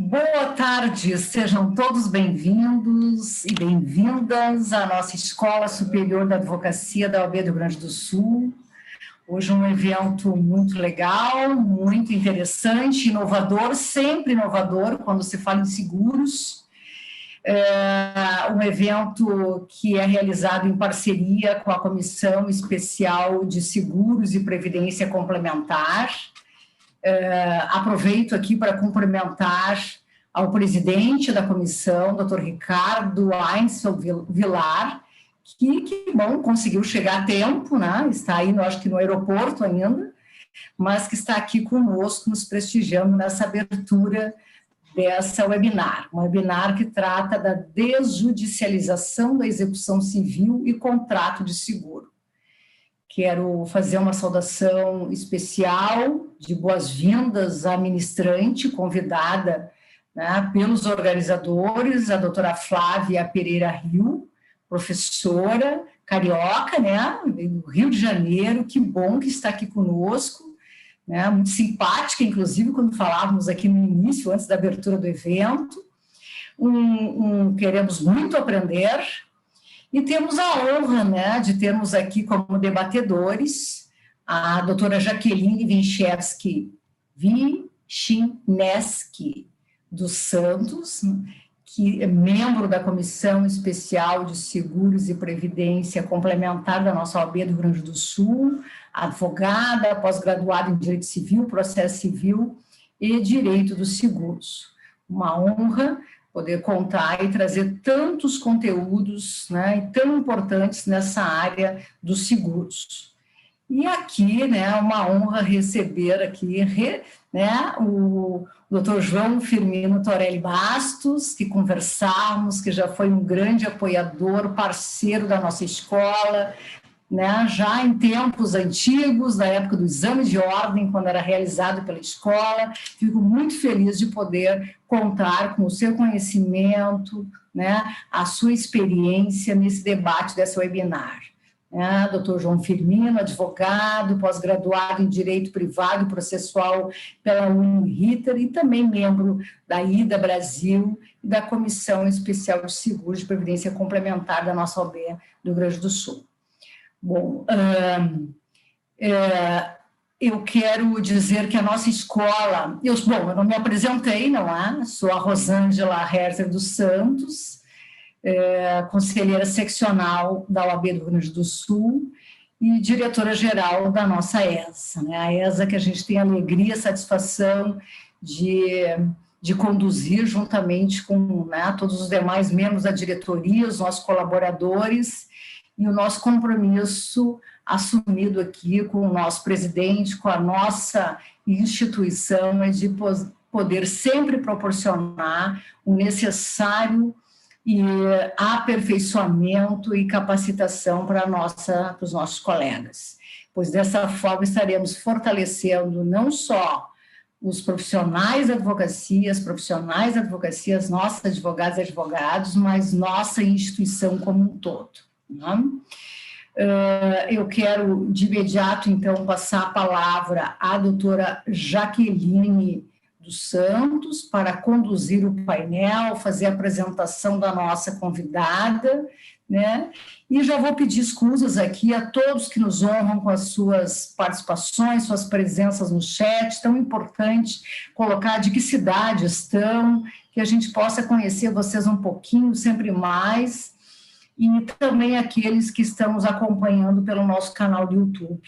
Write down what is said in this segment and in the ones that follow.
Boa tarde, sejam todos bem-vindos e bem-vindas à nossa Escola Superior da Advocacia da OAB do Rio Grande do Sul. Hoje um evento muito legal, muito interessante, inovador, sempre inovador quando se fala em seguros. Um evento que é realizado em parceria com a Comissão Especial de Seguros e Previdência Complementar. Aproveito aqui para cumprimentar ao presidente da comissão, Dr. Ricardo Einzel Vilar, que bom, conseguiu chegar a tempo, né? Está aí, acho que no aeroporto ainda, mas que está aqui conosco, nos prestigiando nessa abertura dessa webinar. Um webinar que trata da desjudicialização da execução civil e contrato de seguro. Quero fazer uma saudação especial de boas-vindas à ministrante, convidada, né, pelos organizadores, a doutora Flávia Pereira Rio, professora carioca, né, do Rio de Janeiro, que bom que está aqui conosco, né, muito simpática, inclusive, quando falávamos aqui no início, antes da abertura do evento. Queremos muito aprender. E temos a honra, né, de termos aqui como debatedores a doutora Jaqueline Vincheski dos Santos, que é membro da Comissão Especial de Seguros e Previdência Complementar da nossa OAB do Rio Grande do Sul, advogada, pós-graduada em Direito Civil, Processo Civil e Direito dos Seguros. Uma honra poder contar e trazer tantos conteúdos, né, tão importantes nessa área dos seguros. E aqui, né, uma honra receber aqui, né, o Dr. João Firmino Torelli Bastos, que conversamos, que já foi um grande apoiador, parceiro da nossa escola, né, já em tempos antigos, na época do exame de ordem, quando era realizado pela escola. Fico muito feliz de poder contar com o seu conhecimento, né, a sua experiência nesse debate dessa webinar. Dr. João Firmino, advogado, pós-graduado em Direito Privado e Processual pela Uniriter e também membro da IDA Brasil e da Comissão Especial de Seguros de Previdência Complementar da nossa OAB do Rio Grande do Sul. Bom, eu quero dizer que a nossa escola... eu não me apresentei, não é? Sou a Rosângela Herzer dos Santos, conselheira seccional da OAB do Rio Grande do Sul e diretora-geral da nossa ESA, né? A ESA que a gente tem a alegria e satisfação de conduzir juntamente com, né, todos os demais membros da diretoria, os nossos colaboradores, e o nosso compromisso assumido aqui com o nosso presidente, com a nossa instituição, é de poder sempre proporcionar o necessário aperfeiçoamento e capacitação para os nossos colegas, pois dessa forma estaremos fortalecendo não só os profissionais da advocacia, as nossos advogados e advogados, mas nossa instituição como um todo. Eu quero de imediato, então, passar a palavra à doutora Jaqueline dos Santos para conduzir o painel, fazer a apresentação da nossa convidada, né? E já vou pedir escusas aqui a todos que nos honram com as suas participações, suas presenças no chat, tão importante colocar de que cidade estão, que a gente possa conhecer vocês um pouquinho, sempre mais, e também aqueles que estão nos acompanhando pelo nosso canal do YouTube.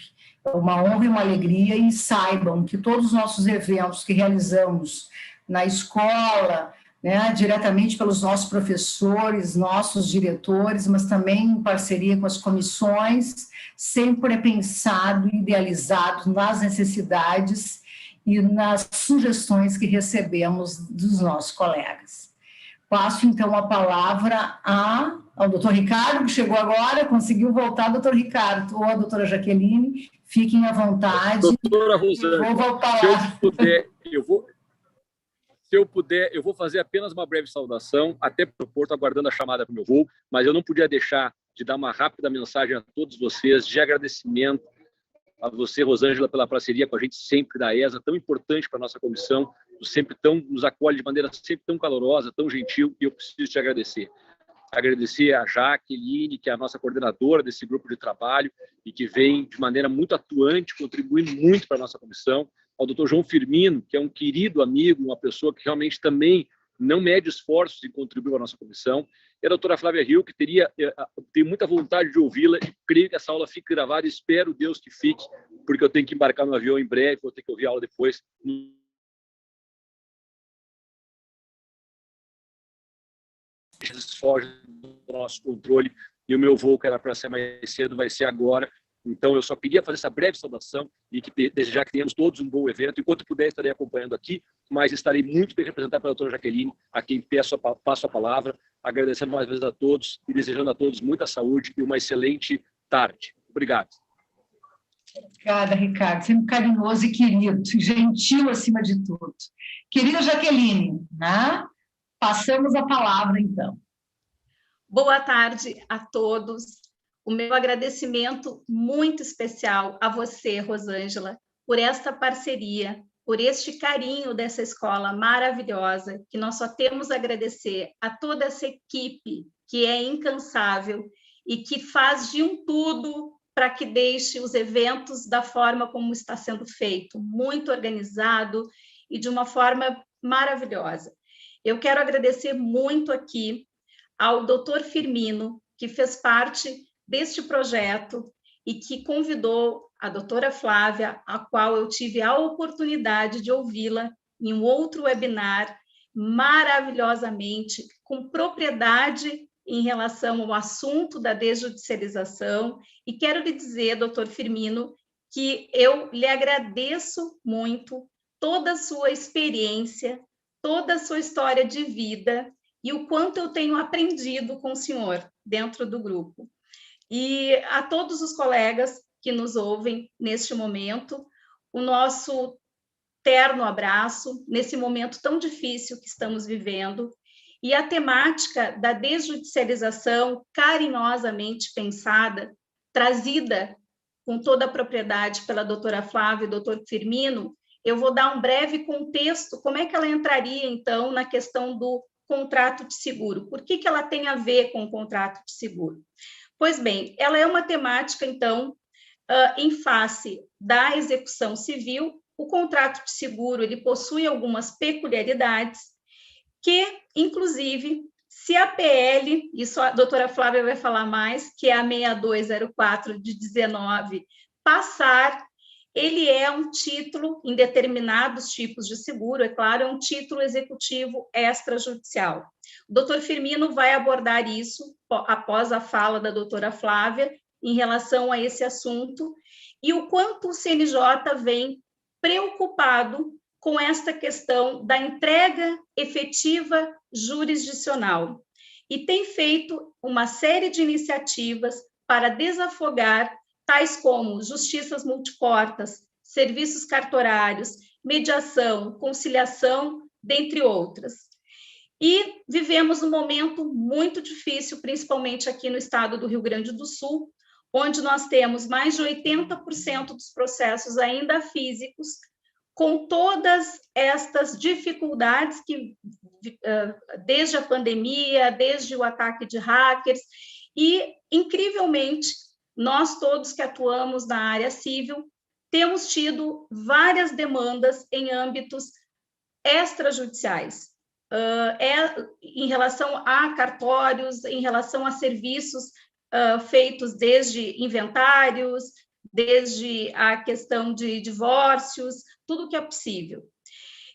É uma honra e uma alegria, e saibam que todos os nossos eventos que realizamos na escola, né, diretamente pelos nossos professores, nossos diretores, mas também em parceria com as comissões, sempre é pensado e idealizado nas necessidades e nas sugestões que recebemos dos nossos colegas. Passo, então, a palavra ao doutor Ricardo, que chegou agora, conseguiu voltar, doutor Ricardo, ou a doutora Jaqueline, fiquem à vontade. Doutora Rosângela, vou voltar lá. Se eu puder, eu vou fazer apenas uma breve saudação, até para o Porto, aguardando a chamada para o meu voo, mas eu não podia deixar de dar uma rápida mensagem a todos vocês, de agradecimento a você, Rosângela, pela parceria com a gente sempre da ESA, tão importante para a nossa comissão sempre nos acolhe de maneira sempre tão calorosa, tão gentil, e eu preciso te agradecer. Agradecer a Jaqueline, que é a nossa coordenadora desse grupo de trabalho e que vem de maneira muito atuante, contribuindo muito para a nossa comissão, ao Dr. João Firmino, que é um querido amigo, uma pessoa que realmente também não mede esforços em contribuir para a nossa comissão, e a doutora Flávia Rio, que tenho muita vontade de ouvi-la, e creio que essa aula fique gravada, espero Deus que fique, porque eu tenho que embarcar no avião em breve, vou ter que ouvir a aula depois. Foge do nosso controle, e o meu voo, que era para ser mais cedo, vai ser agora. Então, eu só queria fazer essa breve saudação e desejar que tenhamos todos um bom evento. Enquanto puder, estarei acompanhando aqui, mas estarei muito bem representado pela doutora Jaqueline, a quem passo a palavra, agradecendo mais vezes a todos e desejando a todos muita saúde e uma excelente tarde. Obrigado. Obrigada, Ricardo. Sempre carinhoso e querido, gentil acima de tudo. Querida Jaqueline, né? Passamos a palavra, então. Boa tarde a todos. O meu agradecimento muito especial a você, Rosângela, por esta parceria, por este carinho dessa escola maravilhosa, que nós só temos a agradecer a toda essa equipe que é incansável e que faz de um tudo para que deixe os eventos da forma como está sendo feito, muito organizado e de uma forma maravilhosa. Eu quero agradecer muito aqui ao Dr. Firmino, que fez parte deste projeto e que convidou a doutora Flávia, a qual eu tive a oportunidade de ouvi-la em um outro webinar, maravilhosamente, com propriedade em relação ao assunto da desjudicialização. E quero lhe dizer, doutor Firmino, que eu lhe agradeço muito toda a sua experiência, toda a sua história de vida e o quanto eu tenho aprendido com o senhor dentro do grupo. E a todos os colegas que nos ouvem neste momento, o nosso terno abraço nesse momento tão difícil que estamos vivendo, e a temática da desjudicialização carinhosamente pensada, trazida com toda a propriedade pela doutora Flávia e doutor Firmino. Eu vou dar um breve contexto, como é que ela entraria, então, na questão do contrato de seguro. Por que ela tem a ver com o contrato de seguro? Pois bem, ela é uma temática, então, em face da execução civil. O contrato de seguro ele possui algumas peculiaridades que, inclusive, se a PL, isso a doutora Flávia vai falar mais, que é a 6204 de 19, passar, ele é um título em determinados tipos de seguro, é claro, é um título executivo extrajudicial. O doutor Firmino vai abordar isso após a fala da doutora Flávia em relação a esse assunto e o quanto o CNJ vem preocupado com esta questão da entrega efetiva jurisdicional e tem feito uma série de iniciativas para desafogar tais como justiças multiportas, serviços cartorários, mediação, conciliação, dentre outras. E vivemos um momento muito difícil, principalmente aqui no estado do Rio Grande do Sul, onde nós temos mais de 80% dos processos ainda físicos, com todas estas dificuldades que, desde a pandemia, desde o ataque de hackers, e, incrivelmente, nós todos que atuamos na área civil, temos tido várias demandas em âmbitos extrajudiciais, em relação a cartórios, em relação a serviços feitos desde inventários, desde a questão de divórcios, tudo que é possível.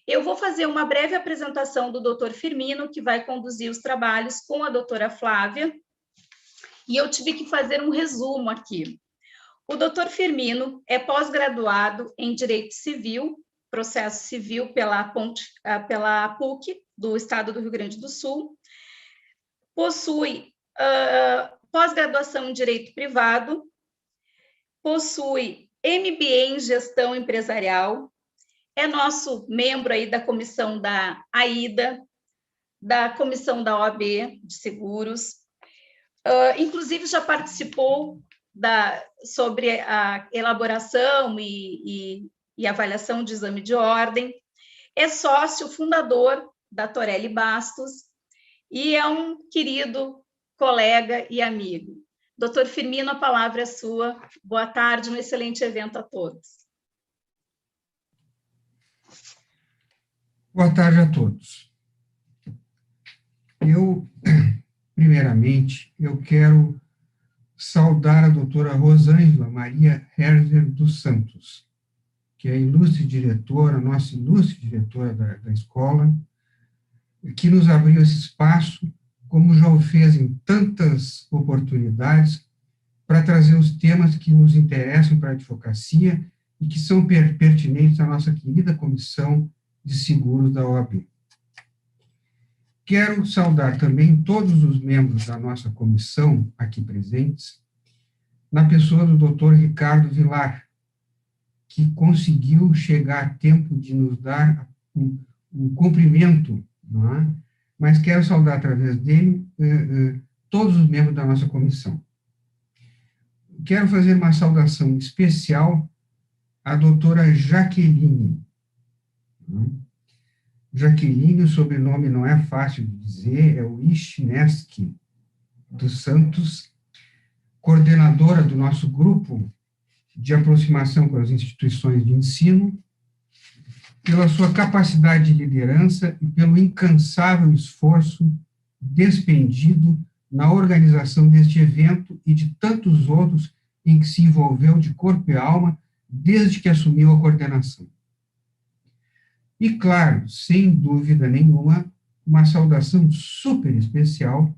Eu vou fazer uma breve apresentação do Dr. Firmino, que vai conduzir os trabalhos com a doutora Flávia, e eu tive que fazer um resumo aqui. O Dr. Firmino é pós-graduado em Direito Civil, Processo Civil pela PUC, do Estado do Rio Grande do Sul, possui pós-graduação em Direito Privado, possui MBA em Gestão Empresarial, é nosso membro aí da comissão da AIDA, da comissão da OAB de Seguros, inclusive já participou sobre a elaboração e avaliação de exame de ordem, é sócio fundador da Torelli Bastos e é um querido colega e amigo. Doutor Firmino, a palavra é sua. Boa tarde, um excelente evento a todos. Boa tarde a todos. Primeiramente, eu quero saudar a doutora Rosângela Maria Herzer dos Santos, que é a ilustre diretora, nossa ilustre diretora da escola, que nos abriu esse espaço, como já o fez em tantas oportunidades, para trazer os temas que nos interessam para a advocacia e que são pertinentes à nossa querida Comissão de Seguros da OAB. Quero saudar também todos os membros da nossa comissão aqui presentes, na pessoa do Dr. Ricardo Vilar, que conseguiu chegar a tempo de nos dar um cumprimento, não é? Mas quero saudar através dele todos os membros da nossa comissão. Quero fazer uma saudação especial à doutora Jaqueline. Jaqueline, o sobrenome não é fácil de dizer, é o Wisniewski dos Santos, coordenadora do nosso grupo de aproximação com as instituições de ensino, pela sua capacidade de liderança e pelo incansável esforço despendido na organização deste evento e de tantos outros em que se envolveu de corpo e alma desde que assumiu a coordenação. E, claro, sem dúvida nenhuma, uma saudação super especial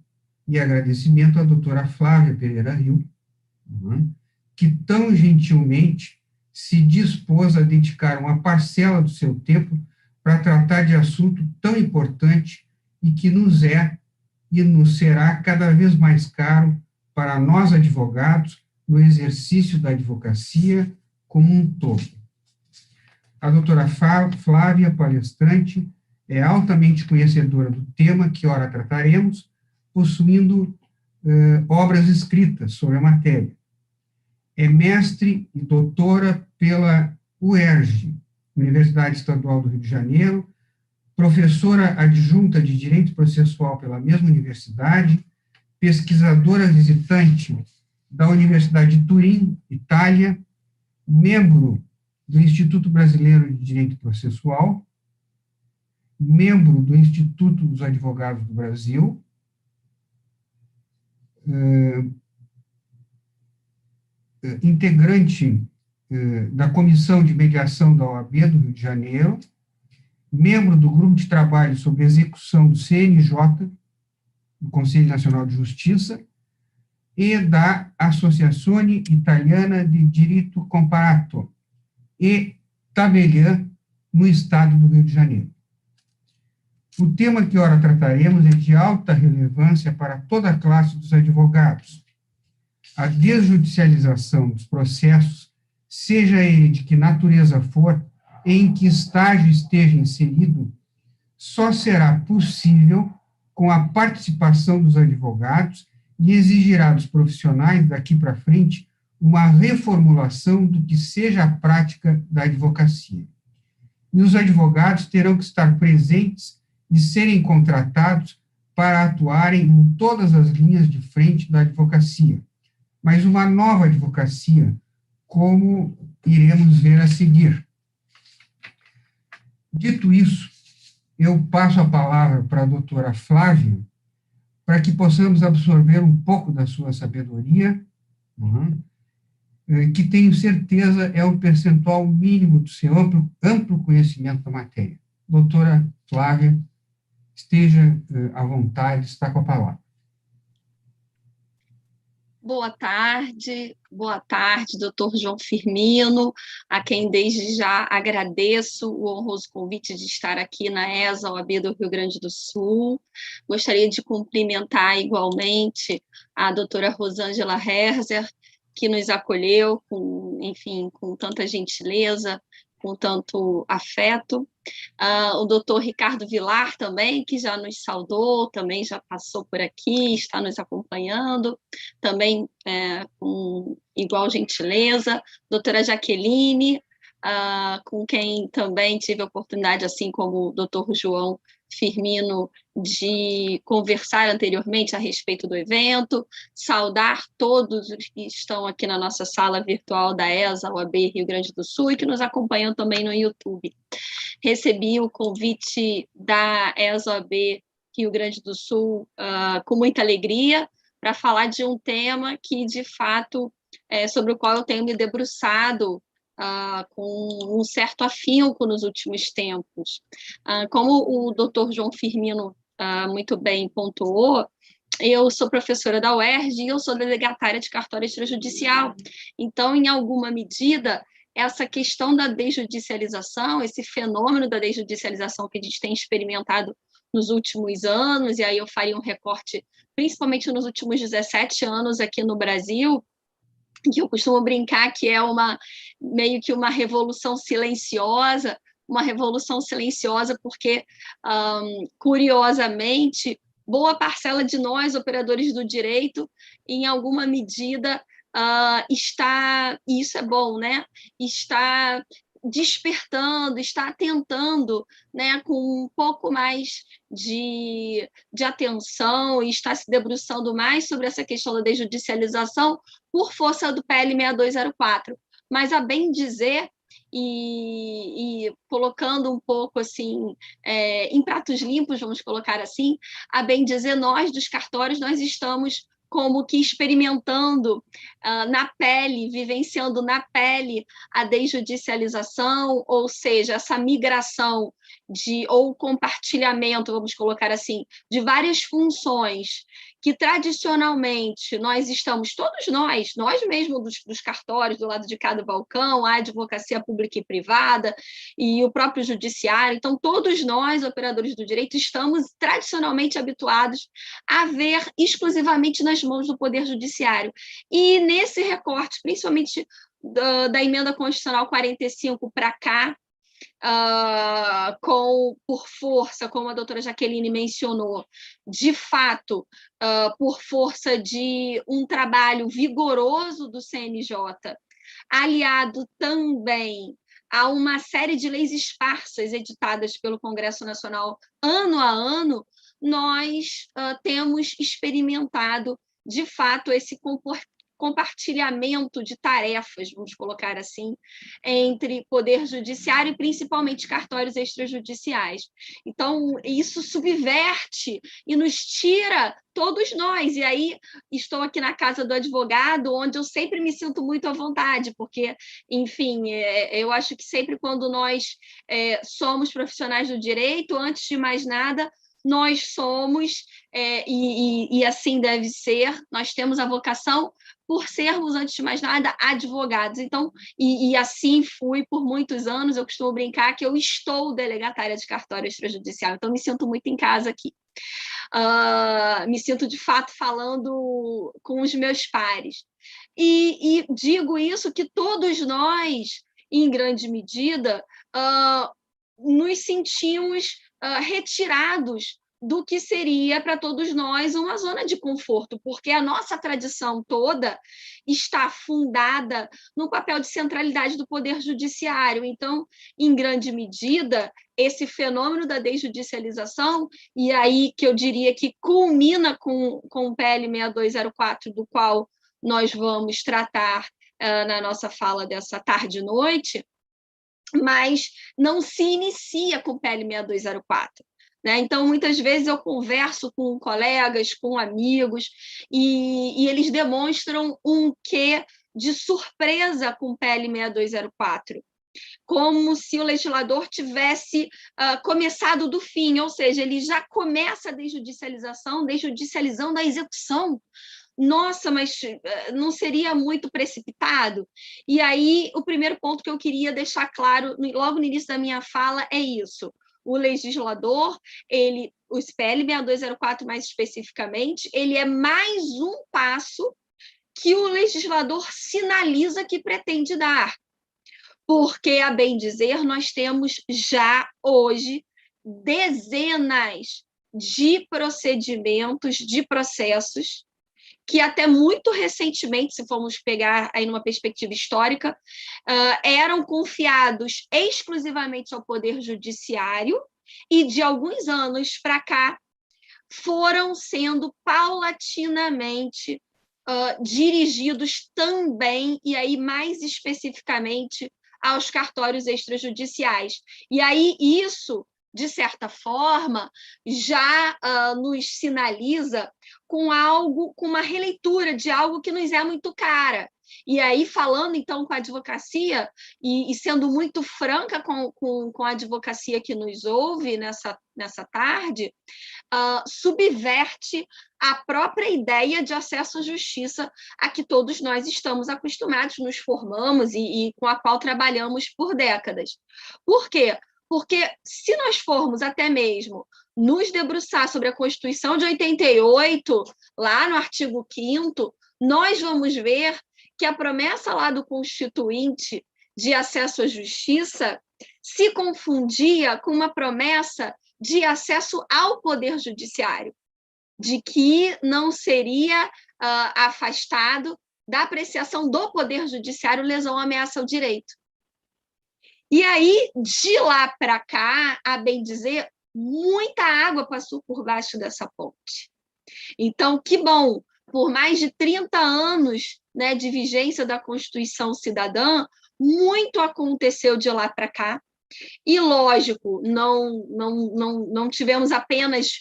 e agradecimento à doutora Flávia Pereira Rio, que tão gentilmente se dispôs a dedicar uma parcela do seu tempo para tratar de assunto tão importante e que nos é e nos será cada vez mais caro para nós advogados no exercício da advocacia como um todo. A doutora Flávia, palestrante, é altamente conhecedora do tema que ora trataremos, possuindo obras escritas sobre a matéria. É mestre e doutora pela UERJ, Universidade Estadual do Rio de Janeiro, professora adjunta de Direito Processual pela mesma universidade, pesquisadora visitante da Universidade de Turim, Itália, membro do Instituto Brasileiro de Direito Processual, membro do Instituto dos Advogados do Brasil, integrante da Comissão de Mediação da OAB do Rio de Janeiro, membro do Grupo de Trabalho sobre Execução do CNJ, do Conselho Nacional de Justiça, e da Associazione Italiana di Diritto Comparato, e Tabeliã, no estado do Rio de Janeiro. O tema que ora trataremos é de alta relevância para toda a classe dos advogados. A desjudicialização dos processos, seja ele de que natureza for, e em que estágio esteja inserido, só será possível com a participação dos advogados e exigirá dos profissionais daqui para frente uma reformulação do que seja a prática da advocacia. E os advogados terão que estar presentes e serem contratados para atuarem em todas as linhas de frente da advocacia, mas uma nova advocacia, como iremos ver a seguir. Dito isso, eu passo a palavra para a doutora Flávia, para que possamos absorver um pouco da sua sabedoria, que tenho certeza é o percentual mínimo do seu amplo conhecimento da matéria. Doutora Flávia, esteja à vontade, está com a palavra. Boa tarde, doutor João Firmino, a quem desde já agradeço o honroso convite de estar aqui na ESA OAB do Rio Grande do Sul. Gostaria de cumprimentar igualmente a doutora Rosângela Herzer, que nos acolheu com tanta gentileza, com tanto afeto. O doutor Ricardo Vilar também, que já nos saudou, também já passou por aqui, está nos acompanhando, também com igual gentileza. Doutora Jaqueline, com quem também tive a oportunidade, assim como o Dr. João Firmino, de conversar anteriormente a respeito do evento, saudar todos os que estão aqui na nossa sala virtual da ESA, UAB Rio Grande do Sul, e que nos acompanham também no YouTube. Recebi o convite da ESA UAB Rio Grande do Sul com muita alegria, para falar de um tema que, de fato, sobre o qual eu tenho me debruçado com um certo afinco nos últimos tempos. Como o Dr. João Firmino muito bem pontuou, eu sou professora da UERJ e eu sou delegatária de cartório extrajudicial. Então, em alguma medida, essa questão da desjudicialização, esse fenômeno da desjudicialização que a gente tem experimentado nos últimos anos, e aí eu faria um recorte, principalmente nos últimos 17 anos aqui no Brasil, que eu costumo brincar que é meio que uma revolução silenciosa porque, curiosamente, boa parcela de nós, operadores do direito, em alguma medida, está, e isso é bom, né? Está despertando, está atentando, né, com um pouco mais de atenção, e está se debruçando mais sobre essa questão da desjudicialização por força do PL 6204. Mas, a bem dizer, e colocando um pouco assim, em pratos limpos, vamos colocar assim, a bem dizer, nós dos cartórios, nós estamos como que experimentando na pele, vivenciando na pele a desjudicialização, ou seja, essa migração ou compartilhamento, vamos colocar assim, de várias funções que tradicionalmente nós estamos, todos nós mesmos dos cartórios, do lado de cada balcão, a advocacia pública e privada, e o próprio judiciário, então todos nós, operadores do direito, estamos tradicionalmente habituados a ver exclusivamente nas mãos do Poder Judiciário. E nesse recorte, principalmente da Emenda Constitucional 45 para cá, por força, como a doutora Jaqueline mencionou, de fato, por força de um trabalho vigoroso do CNJ, aliado também a uma série de leis esparsas editadas pelo Congresso Nacional ano a ano, nós temos experimentado, de fato, esse compartilhamento de tarefas, vamos colocar assim, entre Poder Judiciário e principalmente cartórios extrajudiciais. Então, isso subverte e nos tira todos nós. E aí, estou aqui na casa do advogado, onde eu sempre me sinto muito à vontade, porque, enfim, eu acho que sempre quando nós somos profissionais do direito, antes de mais nada, nós somos, e assim deve ser, nós temos a vocação por sermos, antes de mais nada, advogados. Então, e assim fui por muitos anos, eu costumo brincar que eu estou delegatária de cartório extrajudicial, então me sinto muito em casa aqui. Me sinto, de fato, falando com os meus pares. E digo isso que todos nós, em grande medida, nos sentimos retirados do que seria para todos nós uma zona de conforto, porque a nossa tradição toda está fundada no papel de centralidade do Poder Judiciário. Então, em grande medida, esse fenômeno da desjudicialização, e aí que eu diria que culmina com o PL 6204, do qual nós vamos tratar na nossa fala dessa tarde e noite, mas não se inicia com o PL 6204. Né? Então, muitas vezes eu converso com colegas, com amigos, e eles demonstram um quê de surpresa com o PL 6204, como se o legislador tivesse começado do fim, ou seja, ele já começa a desjudicializando a execução. Nossa, mas não seria muito precipitado? E aí, o primeiro ponto que eu queria deixar claro, logo no início da minha fala, é isso. O legislador, o PL 6204 mais especificamente, ele é mais um passo que o legislador sinaliza que pretende dar. Porque, a bem dizer, nós temos já hoje dezenas de procedimentos, de processos, que até muito recentemente, se formos pegar aí numa perspectiva histórica, eram confiados exclusivamente ao Poder Judiciário e, de alguns anos para cá, foram sendo paulatinamente dirigidos também, e aí mais especificamente, aos cartórios extrajudiciais. E aí isso, de certa forma, já nos sinaliza com uma releitura de algo que nos é muito cara. E aí, falando, então, com a advocacia, e sendo muito franca com a advocacia que nos ouve nessa tarde, subverte a própria ideia de acesso à justiça a que todos nós estamos acostumados, nos formamos e com a qual trabalhamos por décadas. Por quê? Porque se nós formos até mesmo nos debruçar sobre a Constituição de 88, lá no artigo 5º, nós vamos ver que a promessa lá do Constituinte de acesso à justiça se confundia com uma promessa de acesso ao Poder Judiciário, de que não seria afastado da apreciação do Poder Judiciário lesão ou ameaça ao direito. E aí, de lá para cá, a bem dizer, muita água passou por baixo dessa ponte. Então, que bom, por mais de 30 anos, né, de vigência da Constituição Cidadã, muito aconteceu de lá para cá. E, lógico, não tivemos apenas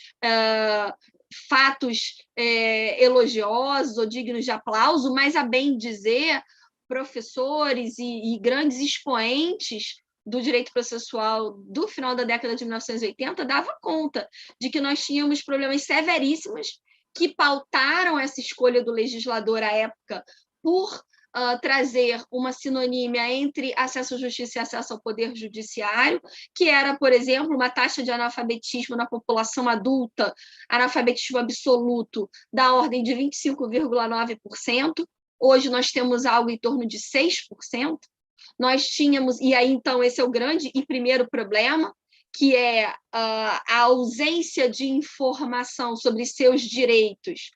fatos elogiosos ou dignos de aplauso, mas, a bem dizer, professores e grandes expoentes do direito processual do final da década de 1980 davam conta de que nós tínhamos problemas severíssimos que pautaram essa escolha do legislador à época por trazer uma sinonímia entre acesso à justiça e acesso ao Poder Judiciário, que era, por exemplo, uma taxa de analfabetismo na população adulta, analfabetismo absoluto, da ordem de 25,9%. Hoje nós temos algo em torno de 6%. Nós tínhamos, e aí então esse é o grande e primeiro problema, que é a ausência de informação sobre seus direitos,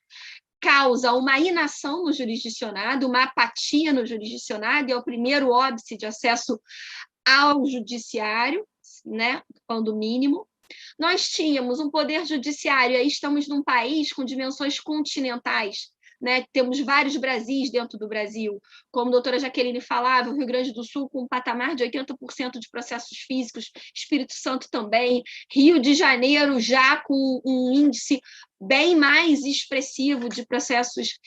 causa uma inação no jurisdicionado, uma apatia no jurisdicionado, e é o primeiro óbice de acesso ao judiciário, né, quando mínimo. Nós tínhamos um poder judiciário, aí estamos num país com dimensões continentais, né? Temos vários Brasis dentro do Brasil, como a doutora Jaqueline falava, o Rio Grande do Sul com um patamar de 80% de processos físicos, Espírito Santo também, Rio de Janeiro já com um índice bem mais expressivo de processos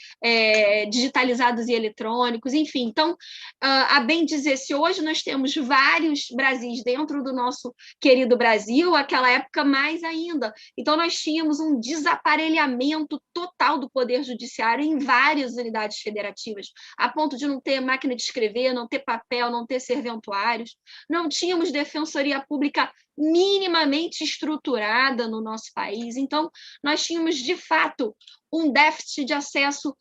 digitalizados e eletrônicos, enfim. Então, a bem dizer, se hoje nós temos vários Brasis dentro do nosso querido Brasil, aquela época mais ainda. Então, nós tínhamos um desaparelhamento total do Poder Judiciário em várias unidades federativas, a ponto de não ter máquina de escrever, não ter papel, não ter serventuários, não tínhamos defensoria pública minimamente estruturada no nosso país. Então, nós tínhamos, de fato, um déficit de acesso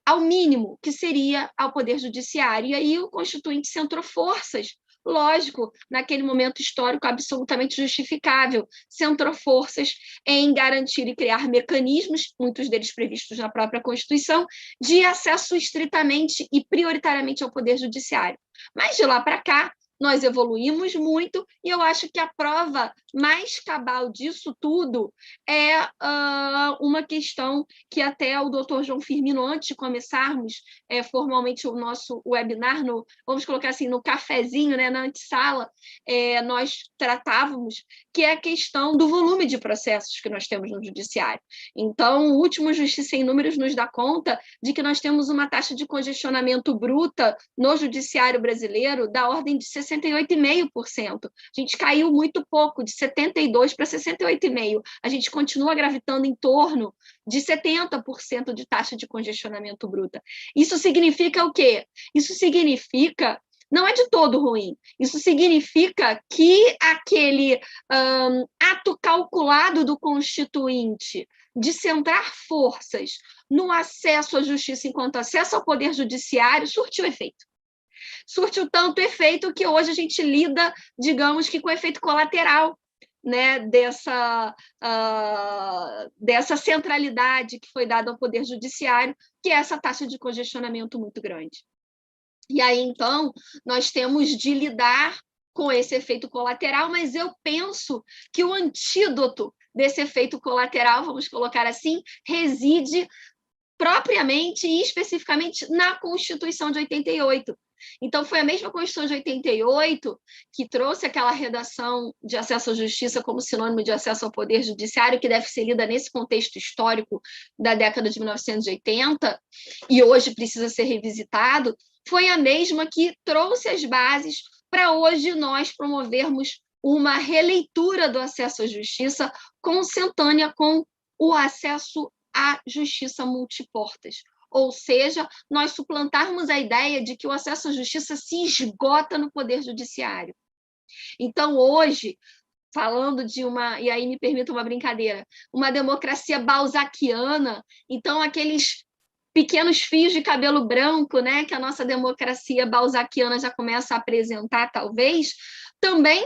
ao mínimo, que seria ao Poder Judiciário. E aí o Constituinte centrou forças, lógico, naquele momento histórico absolutamente justificável, centrou forças em garantir e criar mecanismos, muitos deles previstos na própria Constituição, de acesso estritamente e prioritariamente ao Poder Judiciário. Mas, de lá para cá, nós evoluímos muito, e eu acho que a prova mais cabal disso tudo é uma questão que até o doutor João Firmino, antes de começarmos formalmente o nosso webinar, vamos colocar assim, no cafezinho, né, na antessala, nós tratávamos, que é a questão do volume de processos que nós temos no judiciário. Então, o último Justiça em Números nos dá conta de que nós temos uma taxa de congestionamento bruta no judiciário brasileiro da ordem de 68,5%. A gente caiu muito pouco, de 72% para 68,5%. A gente continua gravitando em torno de 70% de taxa de congestionamento bruta. Isso significa o quê? Isso significa, não é de todo ruim, isso significa que aquele ato calculado do Constituinte de centrar forças no acesso à justiça enquanto acesso ao Poder Judiciário surtiu efeito. Surtiu tanto efeito que hoje a gente lida, digamos que com efeito colateral, né, dessa centralidade que foi dada ao Poder Judiciário, que é essa taxa de congestionamento muito grande. E aí, então, nós temos de lidar com esse efeito colateral, mas eu penso que o antídoto desse efeito colateral, vamos colocar assim, reside propriamente e especificamente na Constituição de 88. Então, foi a mesma Constituição de 88 que trouxe aquela redação de acesso à justiça como sinônimo de acesso ao poder judiciário, que deve ser lida nesse contexto histórico da década de 1980, e hoje precisa ser revisitado, foi a mesma que trouxe as bases para hoje nós promovermos uma releitura do acesso à justiça consentânea com o acesso à justiça multiportas. Ou seja, nós suplantarmos a ideia de que o acesso à justiça se esgota no Poder Judiciário. Então, hoje, falando de uma, e aí me permita uma brincadeira, uma democracia balzaquiana, então aqueles pequenos fios de cabelo branco, né, que a nossa democracia balzaquiana já começa a apresentar, talvez, também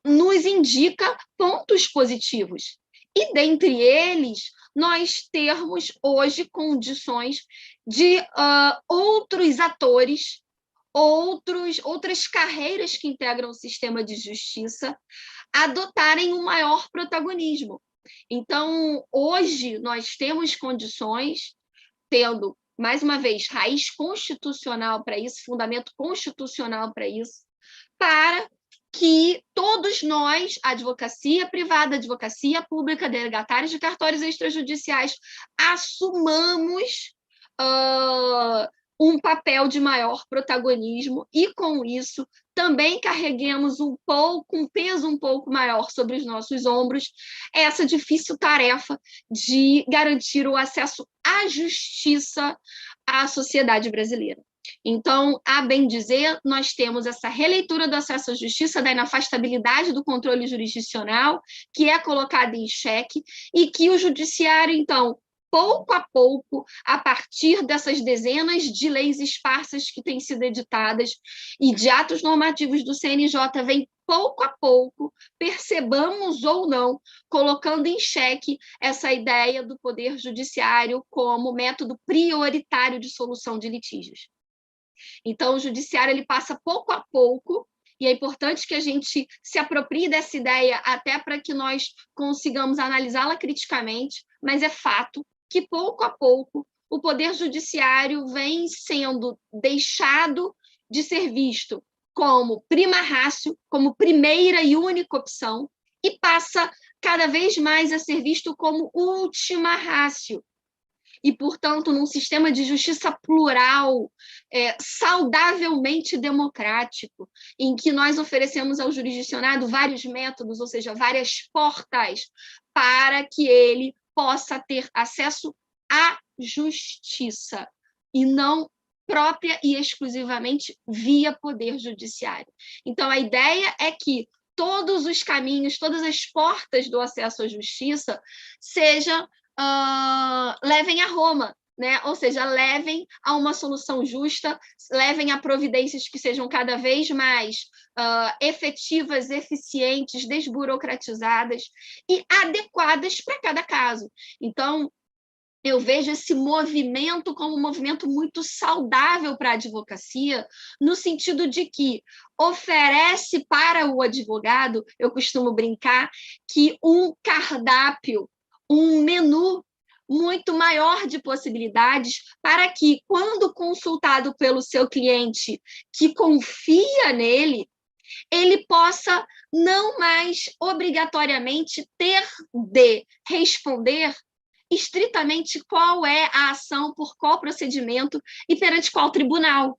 nos indica pontos positivos. E, dentre eles, nós termos hoje condições de outros atores, outras carreiras que integram o sistema de justiça adotarem um maior protagonismo. Então, hoje, nós temos condições, tendo, mais uma vez, raiz constitucional para isso, fundamento constitucional para isso, para que todos nós, advocacia privada, advocacia pública, delegatários de cartórios extrajudiciais, assumamos um papel de maior protagonismo e, com isso, também carreguemos um peso um pouco maior sobre os nossos ombros, essa difícil tarefa de garantir o acesso à justiça à sociedade brasileira. Então, a bem dizer, nós temos essa releitura do acesso à justiça, da inafastabilidade do controle jurisdicional, que é colocada em xeque, e que o judiciário, então, pouco a pouco, a partir dessas dezenas de leis esparsas que têm sido editadas e de atos normativos do CNJ, vem pouco a pouco, percebamos ou não, colocando em xeque essa ideia do Poder Judiciário como método prioritário de solução de litígios. Então, o judiciário ele passa pouco a pouco, e é importante que a gente se aproprie dessa ideia até para que nós consigamos analisá-la criticamente, mas é fato que, pouco a pouco, o Poder Judiciário vem sendo deixado de ser visto como prima ratio, como primeira e única opção, e passa cada vez mais a ser visto como última ratio. E, portanto, num sistema de justiça plural, saudavelmente democrático, em que nós oferecemos ao jurisdicionado vários métodos, ou seja, várias portas, para que ele possa ter acesso à justiça, e não própria e exclusivamente via Poder Judiciário. Então, a ideia é que todos os caminhos, todas as portas do acesso à justiça levem a Roma, né? Ou seja, levem a uma solução justa, levem a providências que sejam cada vez mais efetivas, eficientes, desburocratizadas e adequadas para cada caso. Então, eu vejo esse movimento como um movimento muito saudável para a advocacia, no sentido de que oferece para o advogado, eu costumo brincar, que um cardápio, um menu muito maior de possibilidades para que, quando consultado pelo seu cliente que confia nele, ele possa não mais obrigatoriamente ter de responder estritamente qual é a ação, por qual procedimento e perante qual tribunal.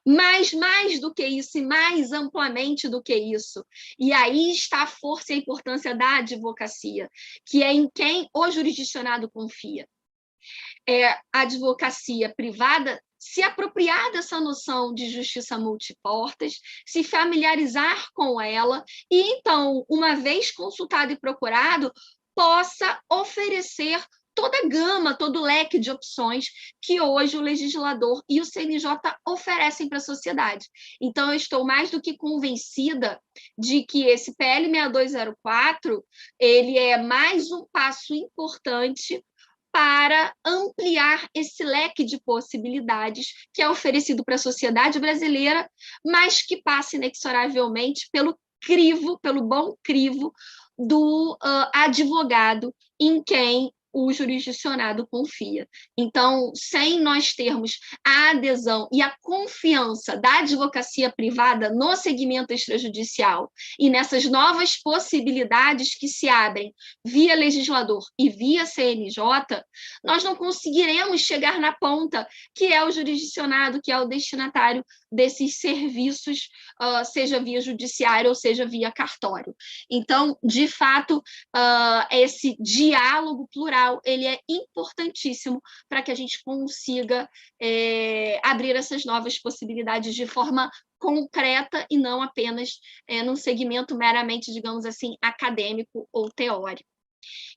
Mas mais do que isso, e mais amplamente do que isso, e aí está a força e a importância da advocacia, que é em quem o jurisdicionado confia. A advocacia privada se apropriar dessa noção de justiça multiportas, se familiarizar com ela, e então, uma vez consultado e procurado, possa oferecer toda a gama, todo o leque de opções que hoje o legislador e o CNJ oferecem para a sociedade. Então, eu estou mais do que convencida de que esse PL 6204 ele é mais um passo importante para ampliar esse leque de possibilidades que é oferecido para a sociedade brasileira, mas que passa inexoravelmente pelo crivo, pelo bom crivo do advogado em quem o jurisdicionado confia. Então, sem nós termos a adesão e a confiança da advocacia privada no segmento extrajudicial e nessas novas possibilidades que se abrem via legislador e via CNJ, nós não conseguiremos chegar na ponta, que é o jurisdicionado, que é o destinatário desses serviços, seja via judiciário ou seja via cartório. Então, de fato, esse diálogo plural ele é importantíssimo para que a gente consiga abrir essas novas possibilidades de forma concreta e não apenas num segmento meramente, digamos assim, acadêmico ou teórico.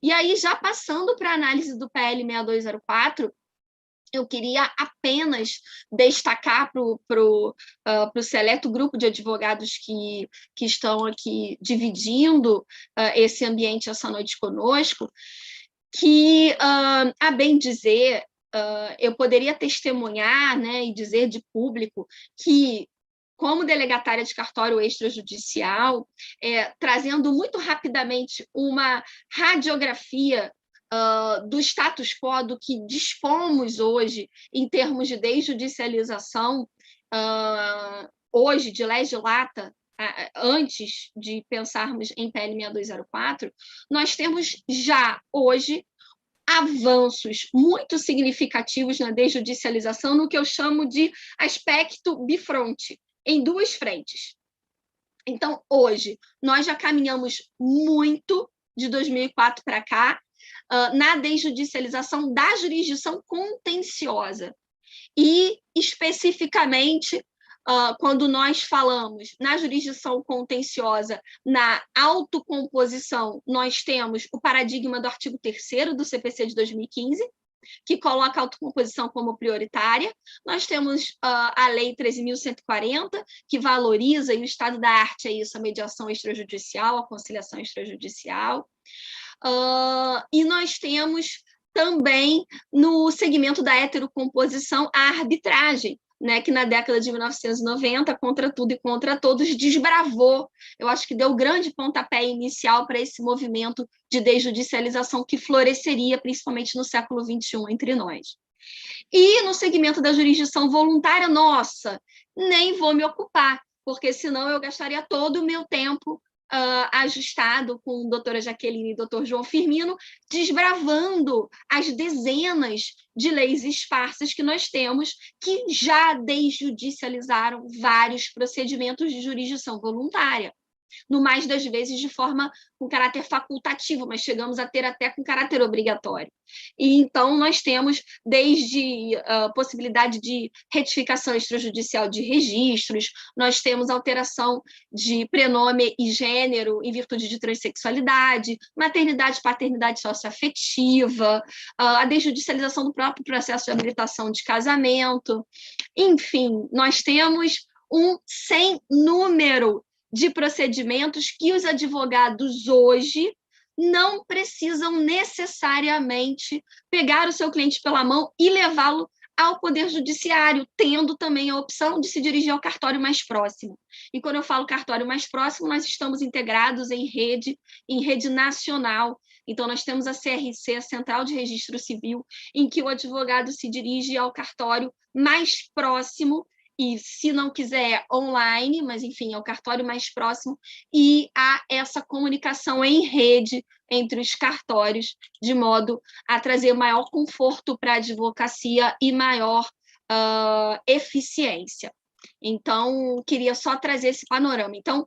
E aí, já passando para a análise do PL 6204, eu queria apenas destacar para o seleto grupo de advogados que estão aqui dividindo esse ambiente essa noite conosco, que, a bem dizer, eu poderia testemunhar, né, e dizer de público que, como delegatária de cartório extrajudicial, trazendo muito rapidamente uma radiografia do status quo do que dispomos hoje em termos de desjudicialização, hoje de legislata, antes de pensarmos em PL 6204, nós temos já hoje avanços muito significativos na desjudicialização no que eu chamo de aspecto bifronte, em duas frentes. Então, hoje, nós já caminhamos muito de 2004 para cá na desjudicialização da jurisdição contenciosa. E, especificamente, quando nós falamos na jurisdição contenciosa, na autocomposição, nós temos o paradigma do artigo 3º do CPC de 2015, que coloca a autocomposição como prioritária. Nós temos a Lei 13.140, que valoriza, e o estado da arte é isso, a mediação extrajudicial, a conciliação extrajudicial. E nós temos também, no segmento da heterocomposição, a arbitragem, né, que na década de 1990, contra tudo e contra todos, desbravou, eu acho que deu grande pontapé inicial para esse movimento de desjudicialização que floresceria, principalmente no século XXI, entre nós. E no segmento da jurisdição voluntária, nossa, nem vou me ocupar, porque senão eu gastaria todo o meu tempo ajustado com a doutora Jaqueline e o doutor João Firmino, desbravando as dezenas de leis esparsas que nós temos, que já desjudicializaram vários procedimentos de jurisdição voluntária, no mais das vezes de forma com caráter facultativo, mas chegamos a ter até com caráter obrigatório. E então nós temos desde a possibilidade de retificação extrajudicial de registros, nós temos alteração de prenome e gênero em virtude de transexualidade, maternidade e paternidade socioafetiva, a desjudicialização do próprio processo de habilitação de casamento. Enfim, nós temos um sem número de procedimentos que os advogados hoje não precisam necessariamente pegar o seu cliente pela mão e levá-lo ao Poder Judiciário, tendo também a opção de se dirigir ao cartório mais próximo. E quando eu falo cartório mais próximo, nós estamos integrados em rede nacional. Então, nós temos a CRC, a Central de Registro Civil, em que o advogado se dirige ao cartório mais próximo, e se não quiser online, mas enfim, é o cartório mais próximo, e há essa comunicação em rede entre os cartórios, de modo a trazer maior conforto para a advocacia e maior eficiência. Então, queria só trazer esse panorama. Então,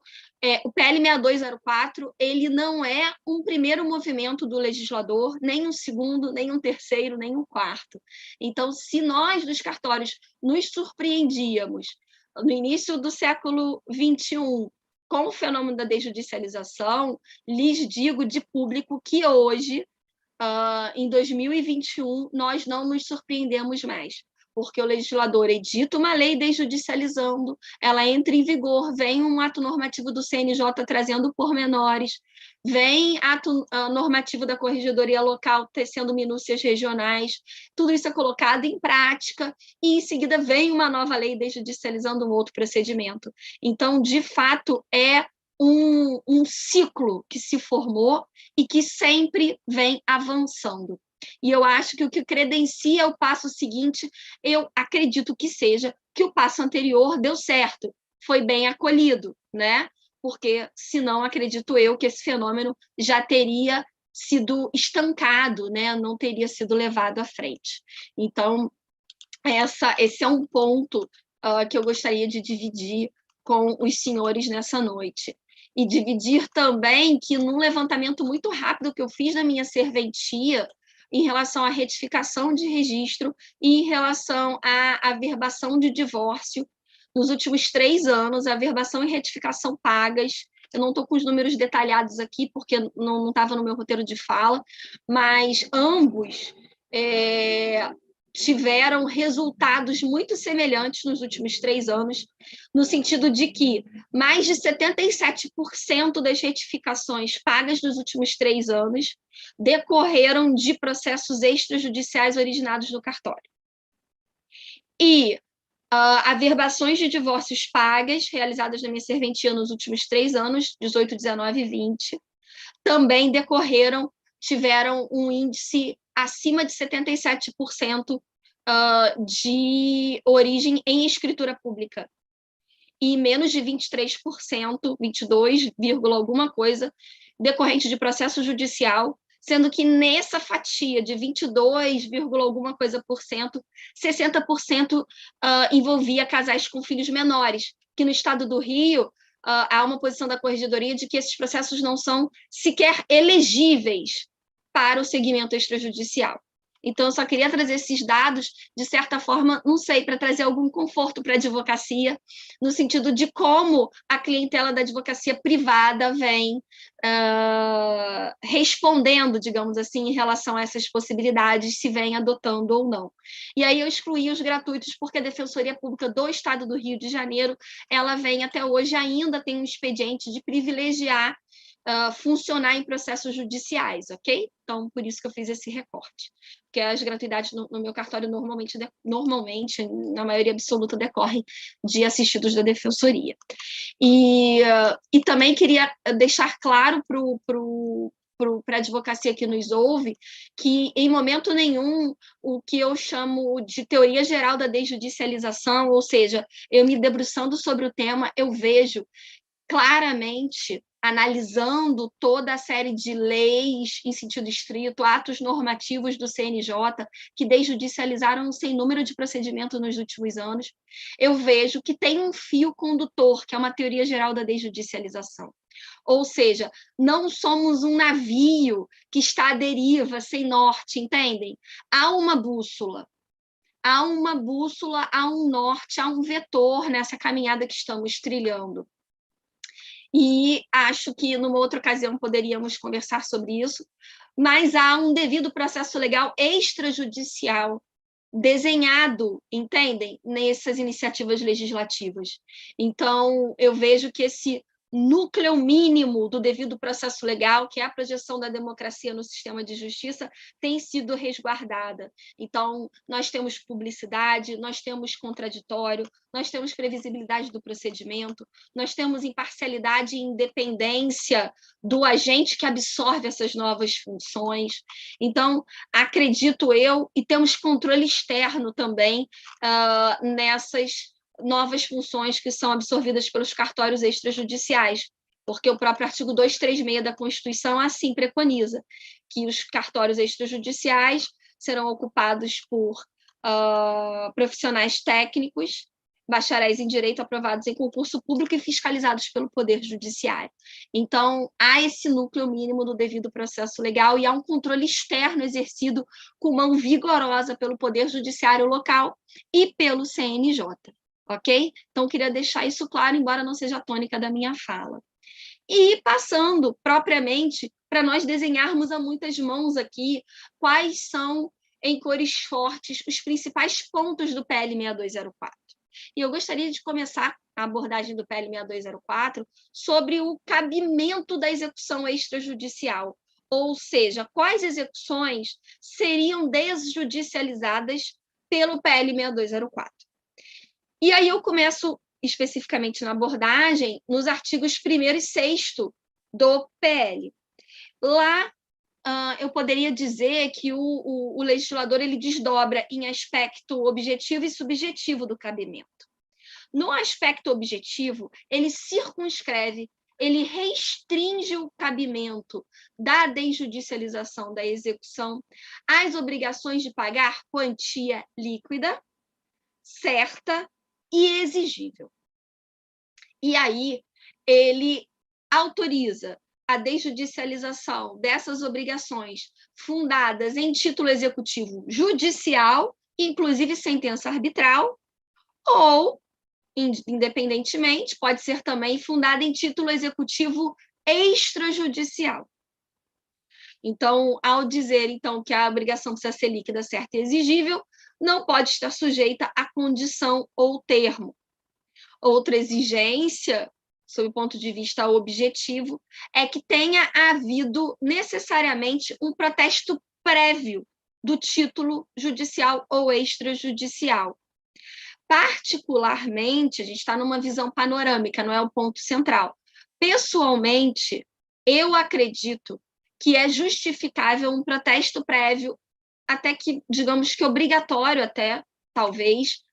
o PL 6204, ele não é um primeiro movimento do legislador, nem um segundo, nem um terceiro, nem um quarto. Então, se nós, dos cartórios, nos surpreendíamos no início do século XXI com o fenômeno da desjudicialização, lhes digo de público que hoje em 2021, nós não nos surpreendemos mais, porque o legislador edita uma lei desjudicializando, ela entra em vigor, vem um ato normativo do CNJ trazendo pormenores, vem ato normativo da Corregedoria Local tecendo minúcias regionais, tudo isso é colocado em prática, e em seguida vem uma nova lei desjudicializando um outro procedimento. Então, de fato, é um ciclo que se formou e que sempre vem avançando. E eu acho que o que credencia o passo seguinte, eu acredito que seja que o passo anterior deu certo, foi bem acolhido, né? Porque, senão, acredito eu que esse fenômeno já teria sido estancado, né? Não teria sido levado à frente. Então, esse é um ponto que eu gostaria de dividir com os senhores nessa noite. E dividir também que, num levantamento muito rápido que eu fiz na minha serventia, em relação à retificação de registro e em relação à averbação de divórcio, nos últimos 3 anos, a averbação e retificação pagas, eu não estou com os números detalhados aqui, porque não estava no meu roteiro de fala, mas ambos tiveram resultados muito semelhantes nos últimos 3 anos, no sentido de que mais de 77% das retificações pagas nos últimos 3 anos decorreram de processos extrajudiciais originados no cartório. E averbações de divórcios pagas, realizadas na minha serventia nos últimos 3 anos, 18, 19 e 20, também tiveram um índice acima de 77% de origem em escritura pública e menos de 23%, 22, alguma coisa, decorrente de processo judicial, sendo que nessa fatia de 22, alguma coisa por cento, 60% envolvia casais com filhos menores, que no estado do Rio há uma posição da Corregedoria de que esses processos não são sequer elegíveis para o segmento extrajudicial. Então, eu só queria trazer esses dados, de certa forma, não sei, para trazer algum conforto para a advocacia, no sentido de como a clientela da advocacia privada vem respondendo, digamos assim, em relação a essas possibilidades, se vem adotando ou não. E aí eu excluí os gratuitos, porque a Defensoria Pública do Estado do Rio de Janeiro, ela vem até hoje, ainda tem um expediente de privilegiar funcionar em processos judiciais, ok? Então, por isso que eu fiz esse recorte. Porque as gratuidades no meu cartório normalmente, na maioria absoluta, decorrem de assistidos da Defensoria. E também queria deixar claro para a advocacia que nos ouve, que em momento nenhum o que eu chamo de teoria geral da desjudicialização, ou seja, eu me debruçando sobre o tema, eu vejo claramente, analisando toda a série de leis em sentido estrito, atos normativos do CNJ, que desjudicializaram um sem número de procedimentos nos últimos anos, eu vejo que tem um fio condutor, que é uma teoria geral da desjudicialização. Ou seja, não somos um navio que está à deriva, sem norte, entendem? Há uma bússola, há um norte, há um vetor nessa caminhada que estamos trilhando. E acho que numa outra ocasião poderíamos conversar sobre isso, mas há um devido processo legal extrajudicial desenhado, entendem? Nessas iniciativas legislativas. Então, eu vejo que esse núcleo mínimo do devido processo legal, que é a projeção da democracia no sistema de justiça, tem sido resguardada. Então, nós temos publicidade, nós temos contraditório, nós temos previsibilidade do procedimento, nós temos imparcialidade e independência do agente que absorve essas novas funções. Então, acredito eu, e temos controle externo também nessas novas funções que são absorvidas pelos cartórios extrajudiciais, porque o próprio artigo 236 da Constituição assim preconiza que os cartórios extrajudiciais serão ocupados por profissionais técnicos, bacharéis em direito aprovados em concurso público e fiscalizados pelo Poder Judiciário. Então, há esse núcleo mínimo do devido processo legal e há um controle externo exercido com mão vigorosa pelo Poder Judiciário local e pelo CNJ. Ok? Então, queria deixar isso claro, embora não seja a tônica da minha fala. E passando propriamente para nós desenharmos a muitas mãos aqui quais são, em cores fortes, os principais pontos do PL 6204. E eu gostaria de começar a abordagem do PL 6204 sobre o cabimento da execução extrajudicial, ou seja, quais execuções seriam desjudicializadas pelo PL 6204. E aí eu começo especificamente na abordagem nos artigos 1º e 6º do PL. Lá, eu poderia dizer que o legislador ele desdobra em aspecto objetivo e subjetivo do cabimento. No aspecto objetivo, ele circunscreve, ele restringe o cabimento da desjudicialização da execução às obrigações de pagar quantia líquida, certa e exigível. E aí, ele autoriza a desjudicialização dessas obrigações fundadas em título executivo judicial, inclusive sentença arbitral, ou, independentemente, pode ser também fundada em título executivo extrajudicial. Então, ao dizer então, que a obrigação precisa ser líquida, certa e exigível, não pode estar sujeita a condição ou termo. Outra exigência, sob o ponto de vista objetivo, é que tenha havido necessariamente um protesto prévio do título judicial ou extrajudicial. Particularmente, a gente está numa visão panorâmica, não é o ponto central. Pessoalmente, eu acredito que é justificável um protesto prévio, até que, digamos que obrigatório até, talvez,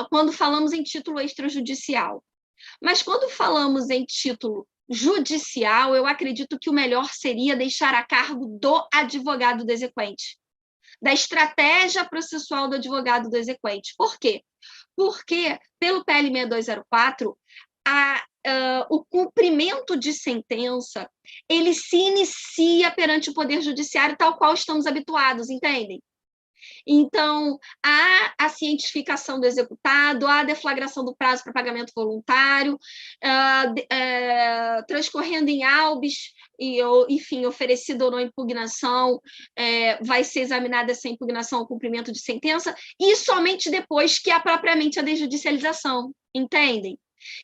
quando falamos em título extrajudicial. Mas quando falamos em título judicial, eu acredito que o melhor seria deixar a cargo do advogado do exequente, da estratégia processual do advogado do exequente. Por quê? Porque, pelo PL 6204, o cumprimento de sentença, ele se inicia perante o Poder Judiciário tal qual estamos habituados, entendem? Então, há a cientificação do executado, há a deflagração do prazo para pagamento voluntário, transcorrendo em habeas, enfim, oferecida ou não impugnação, vai ser examinada essa impugnação ao cumprimento de sentença, e somente depois que há propriamente a desjudicialização, entendem?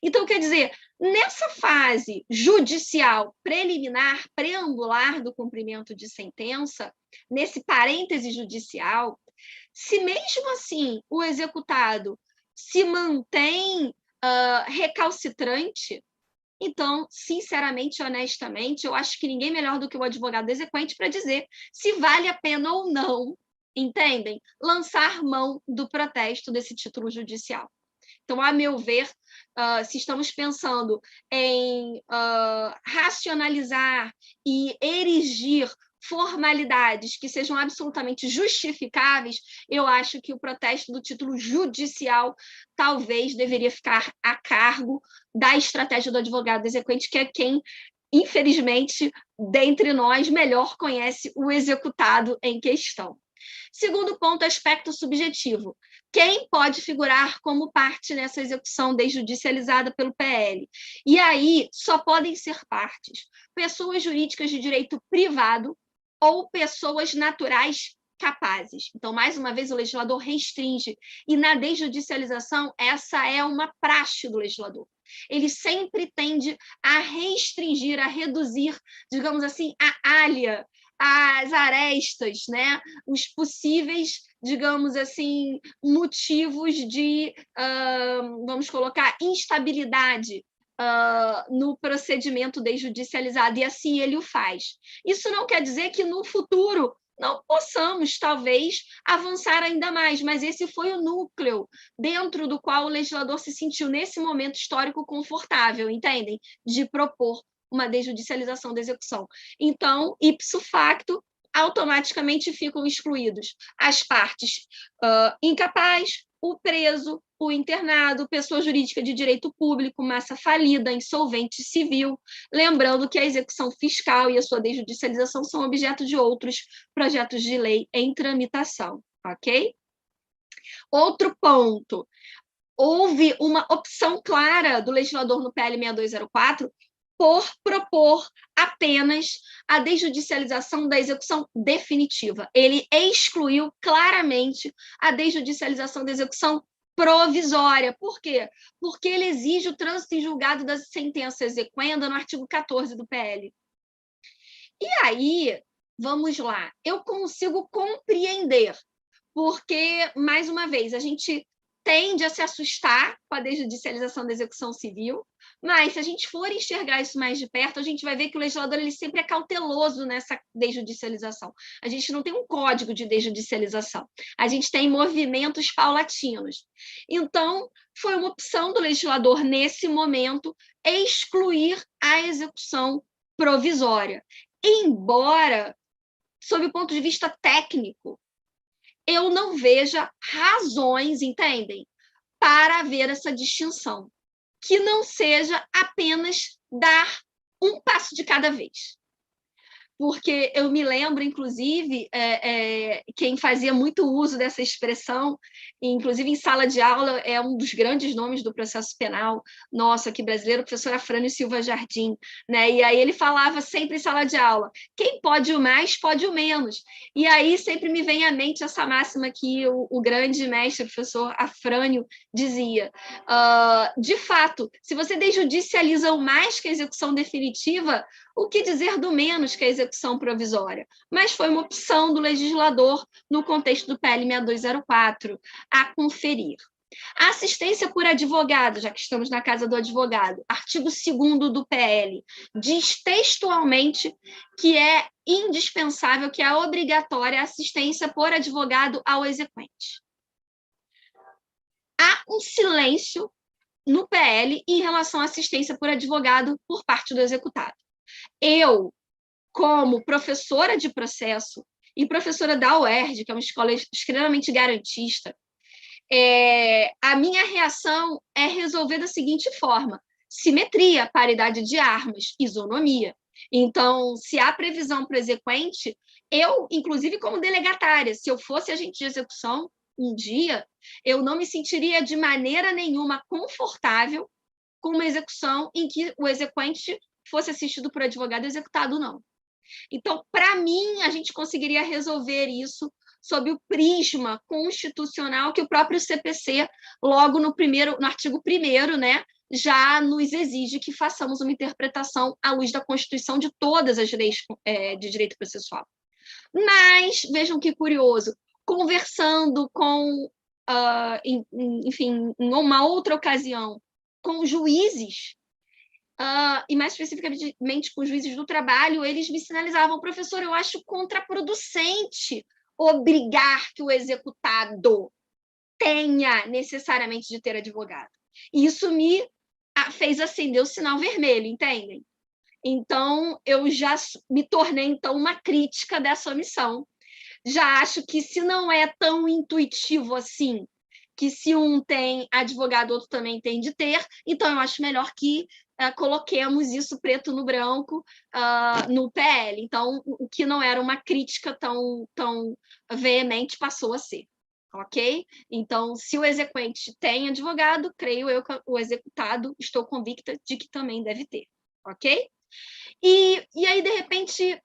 Então, quer dizer, nessa fase judicial preliminar, preambular do cumprimento de sentença, nesse parêntese judicial, se mesmo assim o executado se mantém recalcitrante, então, sinceramente e honestamente, eu acho que ninguém melhor do que o advogado exequente para dizer se vale a pena ou não, entendem? Lançar mão do protesto desse título judicial. Então, a meu ver, se estamos pensando em racionalizar e erigir formalidades que sejam absolutamente justificáveis, eu acho que o protesto do título judicial talvez deveria ficar a cargo da estratégia do advogado exequente, que é quem, infelizmente, dentre nós, melhor conhece o executado em questão. Segundo ponto, aspecto subjetivo. Quem pode figurar como parte nessa execução desjudicializada pelo PL? E aí, só podem ser partes pessoas jurídicas de direito privado ou pessoas naturais capazes. Então, mais uma vez, o legislador restringe. E na desjudicialização, essa é uma praxe do legislador. Ele sempre tende a restringir, a reduzir, digamos assim, a alha, as arestas, né? Os possíveis, digamos assim, motivos de, vamos colocar, instabilidade no procedimento desjudicializado, e assim ele o faz. Isso não quer dizer que no futuro não possamos, talvez, avançar ainda mais, mas esse foi o núcleo dentro do qual o legislador se sentiu, nesse momento histórico, confortável, entendem? De propor uma desjudicialização da execução. Então, ipso facto, automaticamente ficam excluídos as partes incapaz, o preso, o internado, pessoa jurídica de direito público, massa falida, insolvente civil, lembrando que a execução fiscal e a sua desjudicialização são objeto de outros projetos de lei em tramitação, ok? Outro ponto, houve uma opção clara do legislador no PL 6204 por propor apenas a desjudicialização da execução definitiva. Ele excluiu claramente a desjudicialização da execução provisória. Por quê? Porque ele exige o trânsito em julgado da sentença exequenda no artigo 14 do PL. E aí, vamos lá, eu consigo compreender, porque, mais uma vez, a gente tende a se assustar com a desjudicialização da execução civil, mas se a gente for enxergar isso mais de perto, a gente vai ver que o legislador ele sempre é cauteloso nessa desjudicialização. A gente não tem um código de desjudicialização, a gente tem movimentos paulatinos. Então, foi uma opção do legislador, nesse momento, excluir a execução provisória. Embora, sob o ponto de vista técnico, eu não veja razões, entendem, para haver essa distinção, que não seja apenas dar um passo de cada vez. Porque eu me lembro, inclusive, quem fazia muito uso dessa expressão, inclusive em sala de aula, é um dos grandes nomes do processo penal nosso aqui brasileiro, o professor Afrânio Silva Jardim, né? E aí ele falava sempre em sala de aula, quem pode o mais, pode o menos. E aí sempre me vem à mente essa máxima que o grande mestre, o professor Afrânio, dizia. De fato, se você desjudicializa o mais que a execução definitiva, o que dizer do menos que a execução provisória? Mas foi uma opção do legislador, no contexto do PL 6204, a conferir. A assistência por advogado, já que estamos na casa do advogado, artigo 2º do PL, diz textualmente que é indispensável, que é obrigatória a assistência por advogado ao exequente. Há um silêncio no PL em relação à assistência por advogado por parte do executado. Eu, como professora de processo e professora da UERJ, que é uma escola extremamente garantista, a minha reação é resolver da seguinte forma: simetria, paridade de armas, isonomia. Então, se há previsão para o exequente, eu, inclusive como delegatária, se eu fosse agente de execução um dia, eu não me sentiria de maneira nenhuma confortável com uma execução em que o exequente fosse assistido por advogado e executado, não. Então, para mim, a gente conseguiria resolver isso sob o prisma constitucional que o próprio CPC, logo no artigo 1º, né, já nos exige que façamos uma interpretação à luz da Constituição de todas as leis de direito processual. Mas, vejam que curioso, conversando com, enfim, em uma outra ocasião, com juízes, e mais especificamente com juízes do trabalho, eles me sinalizavam, professor, eu acho contraproducente obrigar que o executado tenha necessariamente de ter advogado. E isso me fez acender o sinal vermelho, entendem? Então, eu já me tornei, então, uma crítica dessa omissão. Já acho que se não é tão intuitivo assim, que se um tem advogado, outro também tem de ter, então eu acho melhor que coloquemos isso preto no branco no PL. Então, o que não era uma crítica tão veemente passou a ser, ok? Então, se o exequente tem advogado, creio eu que o executado, estou convicta de que também deve ter, ok? E aí, de repente,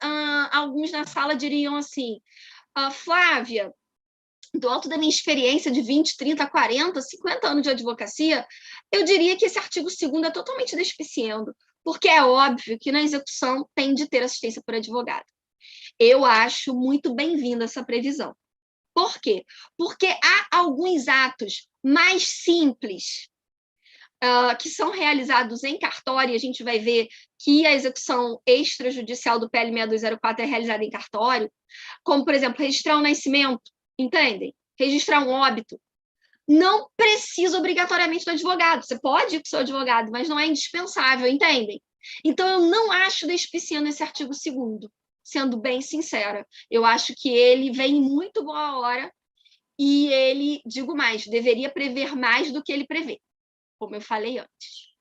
alguns na sala diriam assim, Flávia, do alto da minha experiência de 20, 30, 40, 50 anos de advocacia, eu diria que esse artigo 2º é totalmente despiciando, porque é óbvio que na execução tem de ter assistência por advogado. Eu acho muito bem-vinda essa previsão. Por quê? Porque há alguns atos mais simples que são realizados em cartório, e a gente vai ver que a execução extrajudicial do PL 6204 é realizada em cartório, como, por exemplo, registrar um nascimento, entendem? Registrar um óbito. Não precisa obrigatoriamente do advogado. Você pode ir com o seu advogado, mas não é indispensável, entendem? Então, eu não acho despiciando esse artigo 2º, sendo bem sincera. Eu acho que ele vem em muito boa hora e ele, digo mais, deveria prever mais do que ele prevê, como eu falei antes.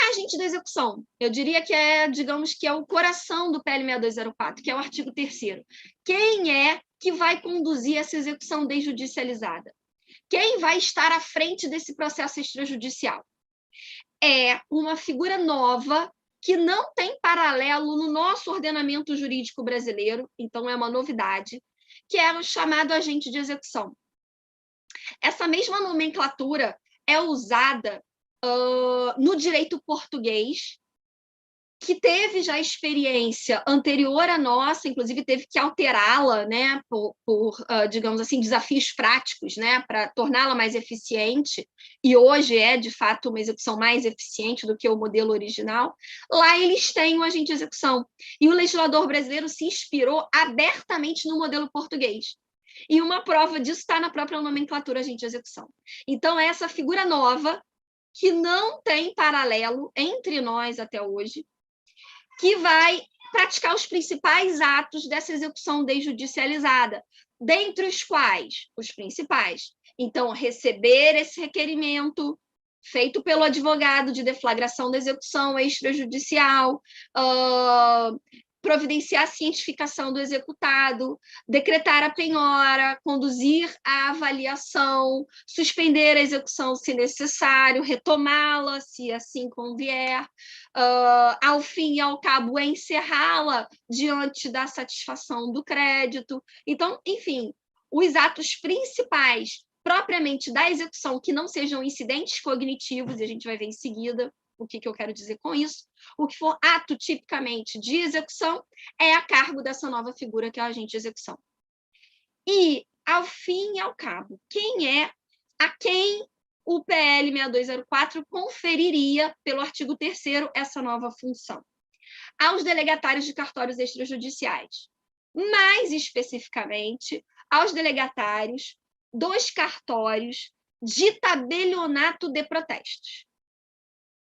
Agente da execução, eu diria que digamos que é o coração do PL 6204, que é o artigo 3º. Quem é que vai conduzir essa execução desjudicializada? Quem vai estar à frente desse processo extrajudicial? É uma figura nova que não tem paralelo no nosso ordenamento jurídico brasileiro, então é uma novidade, que é o chamado agente de execução. Essa mesma nomenclatura é usada no direito português, que teve já experiência anterior à nossa, inclusive teve que alterá-la, né, digamos assim, desafios práticos, né, para torná-la mais eficiente, e hoje é, de fato, uma execução mais eficiente do que o modelo original. Lá eles têm o agente de execução, e o legislador brasileiro se inspirou abertamente no modelo português. E uma prova disso está na própria nomenclatura agente de execução. Então, é essa figura nova, que não tem paralelo entre nós até hoje, que vai praticar os principais atos dessa execução desjudicializada, dentre os quais os principais. Então, receber esse requerimento feito pelo advogado de deflagração da execução extrajudicial, providenciar a cientificação do executado, decretar a penhora, conduzir a avaliação, suspender a execução se necessário, retomá-la se assim convier, ao fim e ao cabo encerrá-la diante da satisfação do crédito. Então, enfim, os atos principais propriamente da execução que não sejam incidentes cognitivos, e a gente vai ver em seguida o que eu quero dizer com isso, o que for ato tipicamente de execução é a cargo dessa nova figura que é o agente de execução. E, ao fim e ao cabo, a quem o PL 6204 conferiria, pelo artigo 3º, essa nova função? Aos delegatários de cartórios extrajudiciais. Mais especificamente, aos delegatários dos cartórios de tabelionato de protestos.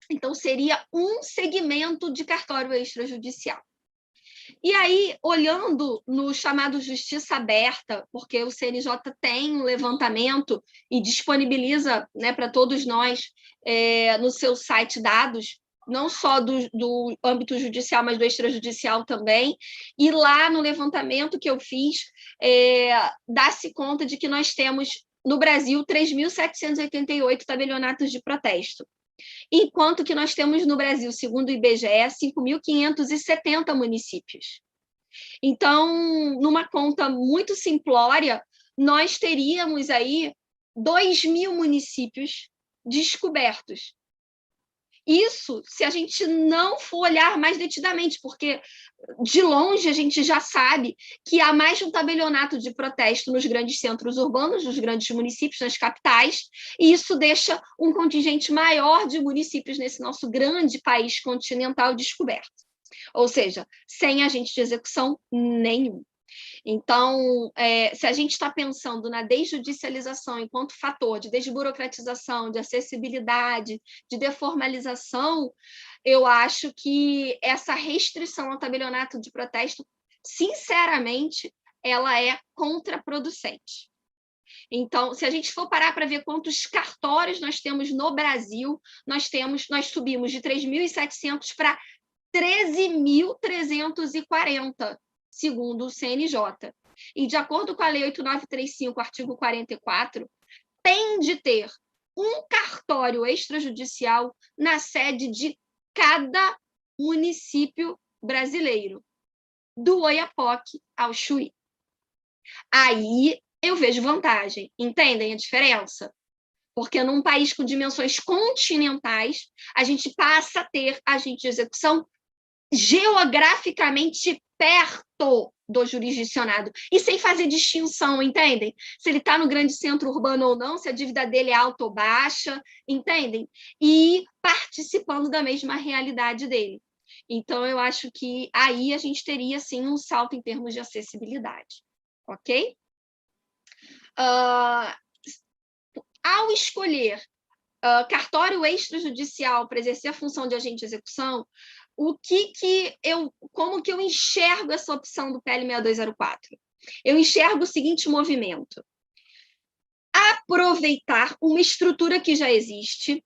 Então, seria um segmento de cartório extrajudicial. E aí, olhando no chamado Justiça Aberta, porque o CNJ tem um levantamento e disponibiliza, né, para todos nós no seu site dados, não só do âmbito judicial, mas do extrajudicial também, e lá no levantamento que eu fiz, dá-se conta de que nós temos, no Brasil, 3.788 tabelionatos de protesto, enquanto que nós temos no Brasil, segundo o IBGE, 5.570 municípios. Então, numa conta muito simplória, nós teríamos aí 2.000 municípios descobertos. Isso se a gente não for olhar mais detidamente, porque de longe a gente já sabe que há mais de um tabelionato de protesto nos grandes centros urbanos, nos grandes municípios, nas capitais, e isso deixa um contingente maior de municípios nesse nosso grande país continental descoberto. Ou seja, sem agente de execução nenhum. Então, se a gente está pensando na desjudicialização enquanto fator de desburocratização, de acessibilidade, de deformalização, eu acho que essa restrição ao tabelionato de protesto, sinceramente, ela é contraproducente. Então, se a gente for parar para ver quantos cartórios nós temos no Brasil, nós subimos de 3.700 para 13.340, segundo o CNJ. E, de acordo com a Lei 8.935, artigo 44, tem de ter um cartório extrajudicial na sede de cada município brasileiro, do Oiapoque ao Chuí. Aí eu vejo vantagem. Entendem a diferença? Porque num país com dimensões continentais, a gente passa a ter agente de execução geograficamente perto do jurisdicionado, e sem fazer distinção, entendem? Se ele está no grande centro urbano ou não, se a dívida dele é alta ou baixa, entendem? E participando da mesma realidade dele. Então, eu acho que aí a gente teria, sim, um salto em termos de acessibilidade. Ok? Ao escolher cartório extrajudicial para exercer a função de agente de execução, como que eu enxergo essa opção do PL 6204? Eu enxergo o seguinte movimento: aproveitar uma estrutura que já existe,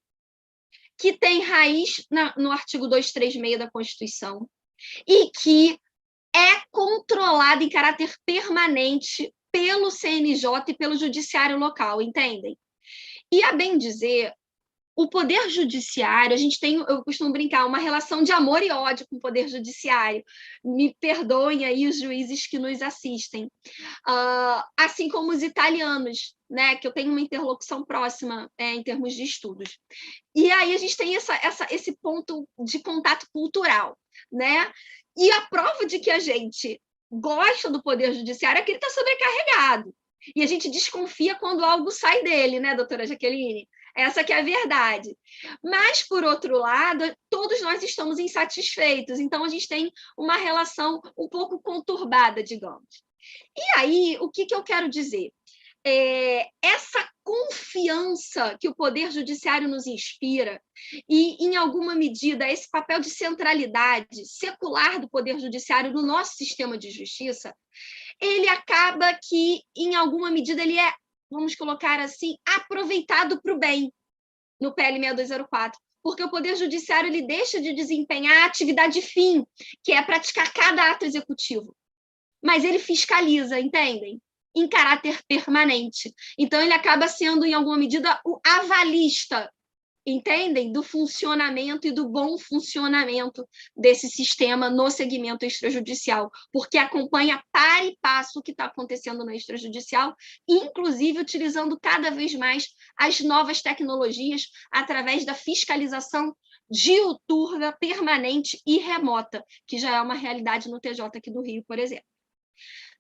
que tem raiz no artigo 236 da Constituição e que é controlada em caráter permanente pelo CNJ e pelo judiciário local, entendem? E, a bem dizer, o Poder Judiciário, a gente tem, eu costumo brincar, uma relação de amor e ódio com o Poder Judiciário. Me perdoem aí os juízes que nos assistem. Assim como os italianos, né, que eu tenho uma interlocução próxima em termos de estudos. E aí a gente tem esse ponto de contato cultural, né? E a prova de que a gente gosta do Poder Judiciário é que ele está sobrecarregado. E a gente desconfia quando algo sai dele, né, doutora Jaqueline? Essa que é a verdade. Mas, por outro lado, todos nós estamos insatisfeitos. Então, a gente tem uma relação um pouco conturbada, digamos. E aí, o que eu quero dizer? Essa confiança que o Poder Judiciário nos inspira e, em alguma medida, esse papel de centralidade secular do Poder Judiciário no nosso sistema de justiça, ele acaba que, em alguma medida, ele é, vamos colocar assim, aproveitado para o bem no PL 6204, porque o Poder Judiciário ele deixa de desempenhar a atividade fim, que é praticar cada ato executivo, mas ele fiscaliza, entendem? Em caráter permanente. Então, ele acaba sendo, em alguma medida, o avalista, entendem? Do funcionamento e do bom funcionamento desse sistema no segmento extrajudicial, porque acompanha para e passo o que está acontecendo no extrajudicial, inclusive utilizando cada vez mais as novas tecnologias através da fiscalização diuturna, permanente e remota, que já é uma realidade no TJ aqui do Rio, por exemplo.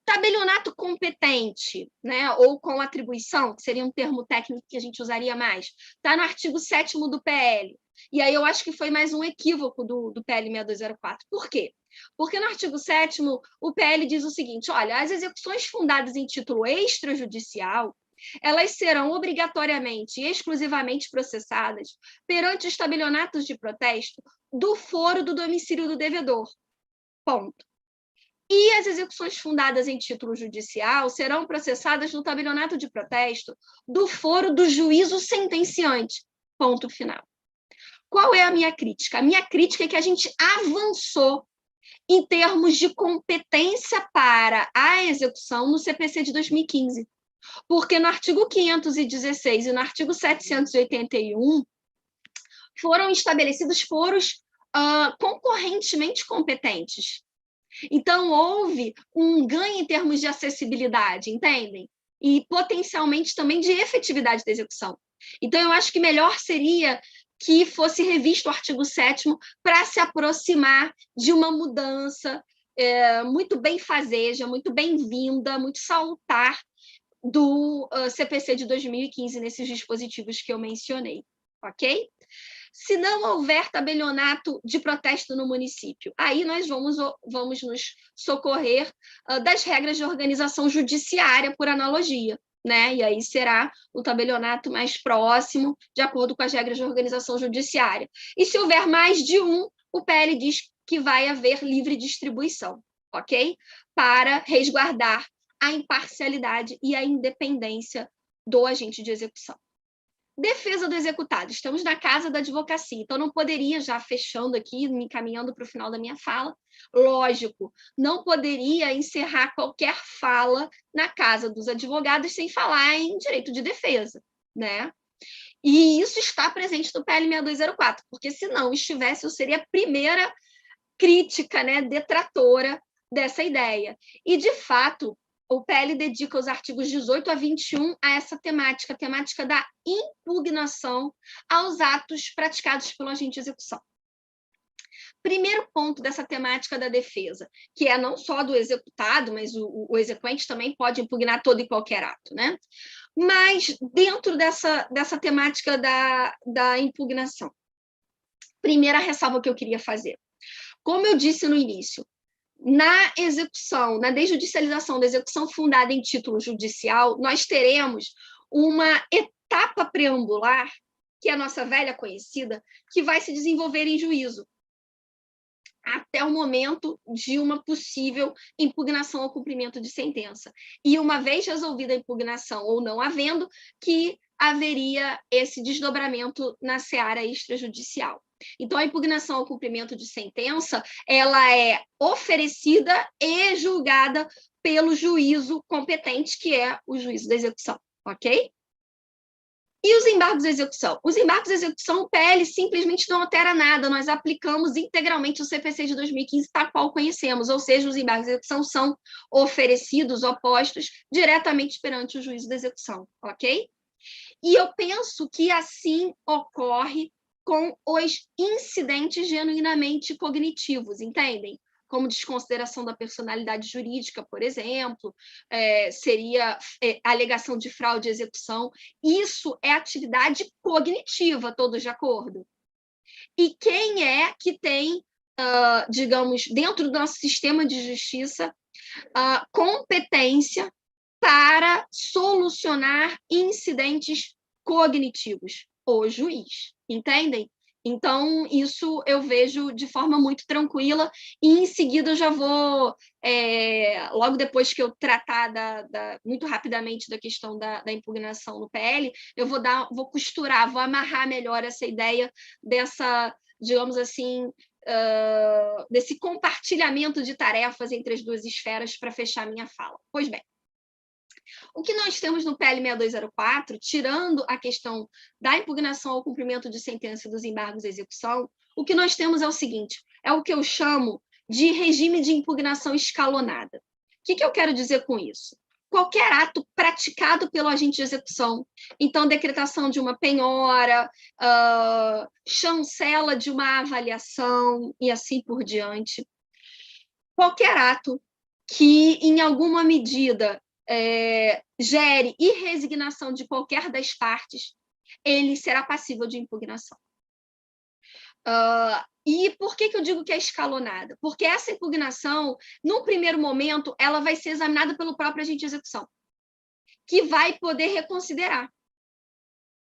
Tabelionato competente, né, ou com atribuição, que seria um termo técnico que a gente usaria mais, está no artigo 7º do PL. E aí eu acho que foi mais um equívoco do PL 6204. Por quê? Porque no artigo 7º, o PL diz o seguinte, olha, as execuções fundadas em título extrajudicial, elas serão obrigatoriamente e exclusivamente processadas perante os tabelionatos de protesto do foro do domicílio do devedor. Ponto. E as execuções fundadas em título judicial serão processadas no tabelionato de protesto do foro do juízo sentenciante. Ponto final. Qual é a minha crítica? A minha crítica é que a gente avançou em termos de competência para a execução no CPC de 2015. Porque no artigo 516 e no artigo 781 foram estabelecidos foros concorrentemente competentes. Então, houve um ganho em termos de acessibilidade, entendem? E, potencialmente, também de efetividade da execução. Então, eu acho que melhor seria que fosse revisto o artigo 7º para se aproximar de uma mudança muito bem-fazeja, muito bem-vinda, muito salutar do CPC de 2015 nesses dispositivos que eu mencionei, ok? Se não houver tabelionato de protesto no município, aí nós vamos nos socorrer das regras de organização judiciária, por analogia, né? E aí será o tabelionato mais próximo, de acordo com as regras de organização judiciária. E se houver mais de um, o PL diz que vai haver livre distribuição, ok? Para resguardar a imparcialidade e a independência do agente de execução. Defesa do executado. Estamos na casa da advocacia, então não poderia, já fechando aqui, me encaminhando para o final da minha fala, lógico, não poderia encerrar qualquer fala na casa dos advogados sem falar em direito de defesa, né? E isso está presente no PL 6204, porque se não estivesse, eu seria a primeira crítica, né, detratora dessa ideia. E, de fato, o PL dedica os artigos 18 a 21 a essa temática, a temática da impugnação aos atos praticados pelo agente de execução. Primeiro ponto dessa temática da defesa, que é não só do executado, mas o exequente também pode impugnar todo e qualquer ato, né? Mas dentro dessa temática da impugnação, primeira ressalva que eu queria fazer. Como eu disse no início, na execução, na desjudicialização da execução fundada em título judicial, nós teremos uma etapa preambular, que é a nossa velha conhecida, que vai se desenvolver em juízo, até o momento de uma possível impugnação ao cumprimento de sentença. E uma vez resolvida a impugnação ou não havendo, que haveria esse desdobramento na seara extrajudicial. Então, a impugnação ao cumprimento de sentença, ela é oferecida e julgada pelo juízo competente, que é o juízo da execução, ok? E os embargos de execução? Os embargos de execução, o PL simplesmente não altera nada, nós aplicamos integralmente o CPC de 2015, tal qual conhecemos, ou seja, os embargos de execução são oferecidos, opostos, diretamente perante o juízo de execução, ok? E eu penso que assim ocorre com os incidentes genuinamente cognitivos, entendem? Como desconsideração da personalidade jurídica, por exemplo, seria alegação de fraude e execução. Isso é atividade cognitiva, todos de acordo? E quem é que tem, digamos, dentro do nosso sistema de justiça, competência para solucionar incidentes cognitivos? O juiz, entendem? Então, isso eu vejo de forma muito tranquila, e em seguida eu já vou, logo depois que eu tratar muito rapidamente da questão da impugnação no PL, eu vou costurar, vou amarrar melhor essa ideia dessa, digamos assim, desse compartilhamento de tarefas entre as duas esferas para fechar minha fala. Pois bem, o que nós temos no PL 6204, tirando a questão da impugnação ao cumprimento de sentença dos embargos de execução, o que nós temos é o seguinte, é o que eu chamo de regime de impugnação escalonada. O que eu quero dizer com isso? Qualquer ato praticado pelo agente de execução, então decretação de uma penhora, chancela de uma avaliação e assim por diante, qualquer ato que, em alguma medida, gere irresignação de qualquer das partes, ele será passível de impugnação. E por que eu digo que é escalonada? Porque essa impugnação, num primeiro momento, ela vai ser examinada pelo próprio agente de execução, que vai poder reconsiderar,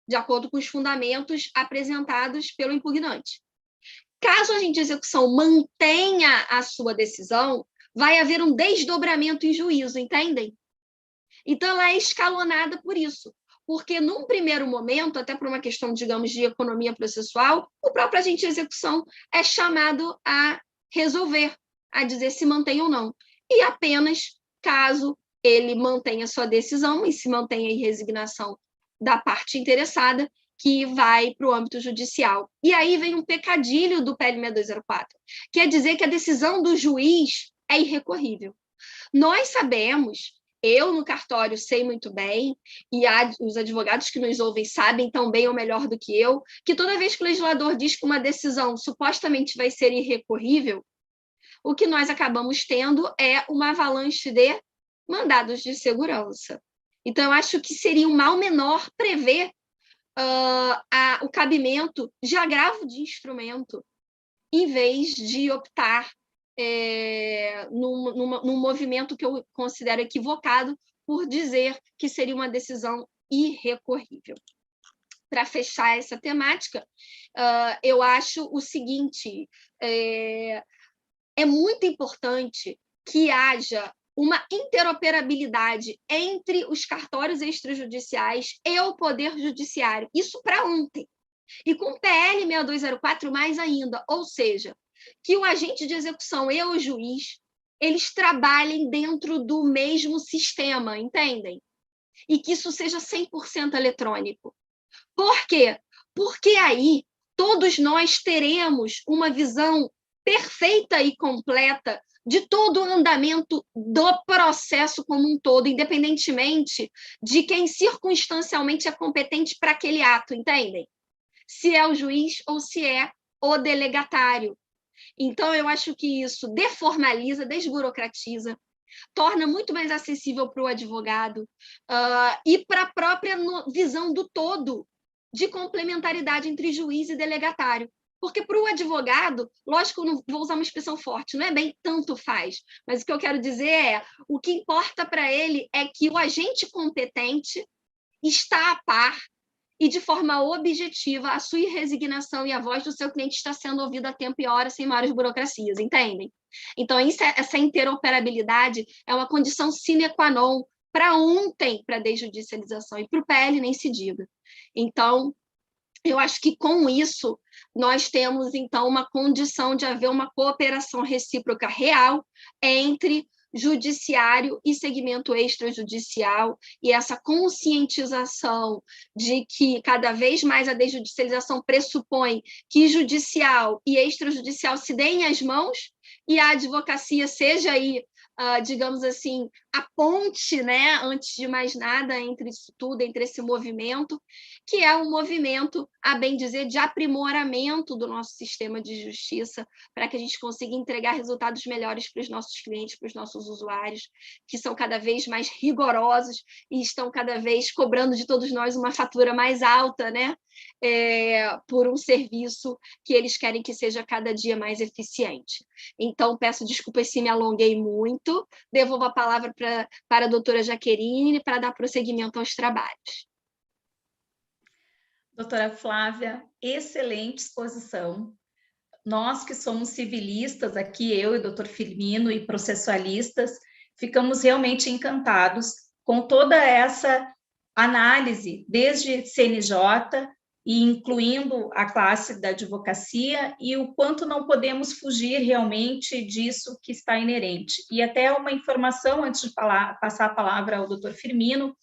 de acordo com os fundamentos apresentados pelo impugnante. Caso o agente de execução mantenha a sua decisão, vai haver um desdobramento em juízo, entendem? Então, ela é escalonada por isso, porque num primeiro momento, até por uma questão, digamos, de economia processual, o próprio agente de execução é chamado a resolver, a dizer se mantém ou não. E apenas caso ele mantenha sua decisão e se mantenha a irresignação da parte interessada, que vai para o âmbito judicial. E aí vem um pecadilho do PL 6204, que é dizer que a decisão do juiz é irrecorrível. Nós sabemos, eu no cartório sei muito bem, e os advogados que nos ouvem sabem tão bem ou melhor do que eu, que toda vez que o legislador diz que uma decisão supostamente vai ser irrecorrível, o que nós acabamos tendo é uma avalanche de mandados de segurança. Então, eu acho que seria um mal menor prever o cabimento de agravo de instrumento, em vez de optar num movimento que eu considero equivocado por dizer que seria uma decisão irrecorrível. Para fechar essa temática, eu acho o seguinte, é muito importante que haja uma interoperabilidade entre os cartórios extrajudiciais e o Poder Judiciário. Isso para ontem. E com o PL 6204 mais ainda, ou seja, que o agente de execução e o juiz, eles trabalhem dentro do mesmo sistema, entendem? E que isso seja 100% eletrônico. Por quê? Porque aí todos nós teremos uma visão perfeita e completa de todo o andamento do processo como um todo, independentemente de quem circunstancialmente é competente para aquele ato, entendem? Se é o juiz ou se é o delegatário. Então, eu acho que isso deformaliza, desburocratiza, torna muito mais acessível para o advogado e para a própria visão do todo de complementaridade entre juiz e delegatário. Porque para o advogado, lógico, eu não vou usar uma expressão forte, não é bem tanto faz, mas o que eu quero dizer é, o que importa para ele é que o agente competente está a par e, de forma objetiva, a sua irresignação e a voz do seu cliente está sendo ouvida a tempo e hora, sem maiores burocracias, entendem? Então, essa interoperabilidade é uma condição sine qua non para ontem, para a desjudicialização, e para o PL nem se diga. Então, eu acho que com isso nós temos, então, uma condição de haver uma cooperação recíproca real entre judiciário e segmento extrajudicial, e essa conscientização de que cada vez mais a desjudicialização pressupõe que judicial e extrajudicial se deem as mãos e a advocacia seja aí, digamos assim, a ponte, né, antes de mais nada, entre isso tudo, entre esse movimento, que é um movimento, a bem dizer, de aprimoramento do nosso sistema de justiça, para que a gente consiga entregar resultados melhores para os nossos clientes, para os nossos usuários, que são cada vez mais rigorosos e estão cada vez cobrando de todos nós uma fatura mais alta, né, por um serviço que eles querem que seja cada dia mais eficiente. Então, peço desculpas se me alonguei muito, devolvo a palavra para a doutora Jaqueline para dar prosseguimento aos trabalhos. Doutora Flávia, excelente exposição. Nós que somos civilistas aqui, eu e o doutor Firmino, e processualistas, ficamos realmente encantados com toda essa análise, desde CNJ, e incluindo a classe da advocacia, e o quanto não podemos fugir realmente disso que está inerente. E até uma informação, antes de passar a palavra ao doutor Firmino,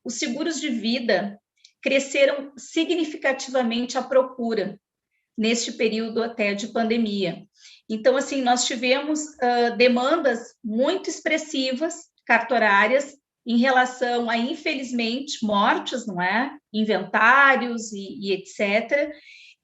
os seguros de vida cresceram significativamente a procura neste período até de pandemia. Então, assim, nós tivemos demandas muito expressivas, cartorárias, em relação a, infelizmente, mortes, não é? Inventários e etc.,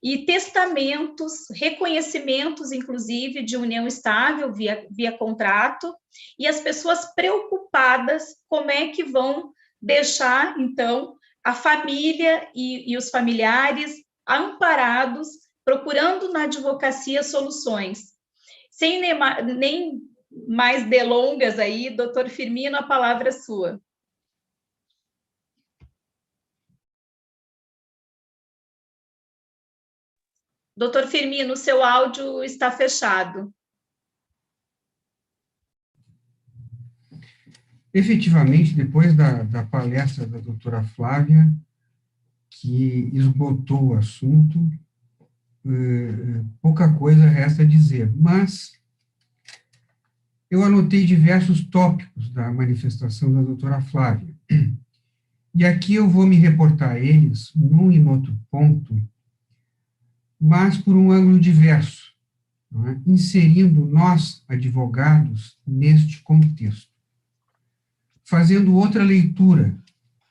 e testamentos, reconhecimentos, inclusive, de união estável via contrato, e as pessoas preocupadas como é que vão deixar, então, a família e os familiares amparados, procurando na advocacia soluções. Sem nem mais delongas aí, doutor Firmino, a palavra é sua. Doutor Firmino, seu áudio está fechado. Efetivamente, depois da palestra da doutora Flávia, que esgotou o assunto, pouca coisa resta dizer, mas eu anotei diversos tópicos da manifestação da doutora Flávia, e aqui eu vou me reportar a eles, num e no outro ponto, mas por um ângulo diverso, não é? Inserindo nós, advogados, neste contexto, fazendo outra leitura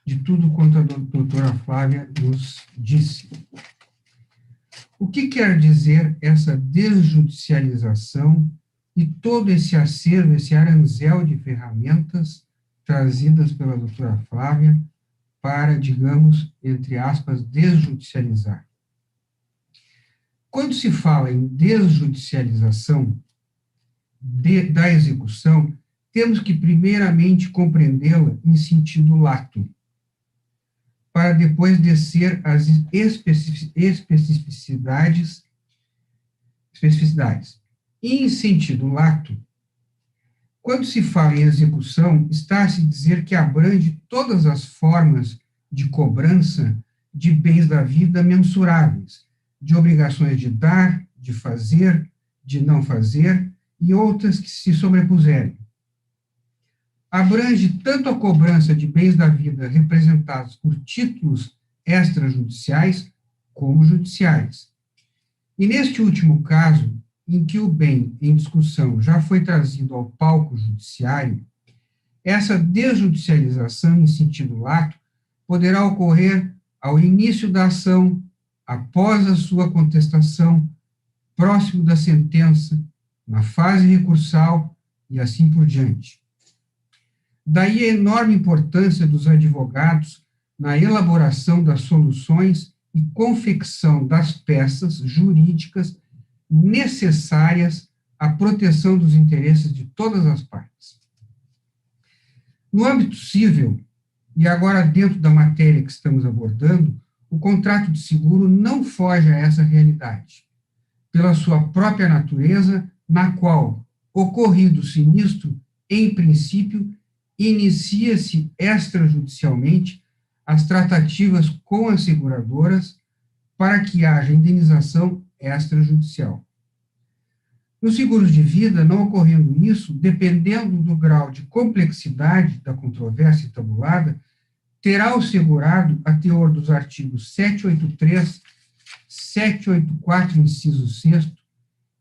de tudo quanto a doutora Flávia nos disse. O que quer dizer essa desjudicialização e todo esse acervo, esse aranzel de ferramentas trazidas pela doutora Flávia para, digamos, entre aspas, desjudicializar? Quando se fala em desjudicialização da execução, temos que primeiramente compreendê-la em sentido lato, para depois descer às especificidades. E em sentido lato, quando se fala em execução, está a se dizer que abrange todas as formas de cobrança de bens da vida mensuráveis, de obrigações de dar, de fazer, de não fazer, e outras que se sobrepuserem. Abrange tanto a cobrança de bens da vida representados por títulos extrajudiciais como judiciais. E neste último caso, em que o bem em discussão já foi trazido ao palco judiciário, essa desjudicialização em sentido lato poderá ocorrer ao início da ação, após a sua contestação, próximo da sentença, na fase recursal e assim por diante. Daí a enorme importância dos advogados na elaboração das soluções e confecção das peças jurídicas necessárias à proteção dos interesses de todas as partes. No âmbito civil, e agora dentro da matéria que estamos abordando, o contrato de seguro não foge a essa realidade, pela sua própria natureza, na qual, ocorrido o sinistro, em princípio, inicia-se extrajudicialmente as tratativas com as seguradoras para que haja indenização extrajudicial. Nos seguros de vida, não ocorrendo isso, dependendo do grau de complexidade da controvérsia tabulada, terá o segurado, a teor dos artigos 783, 784, inciso 6º,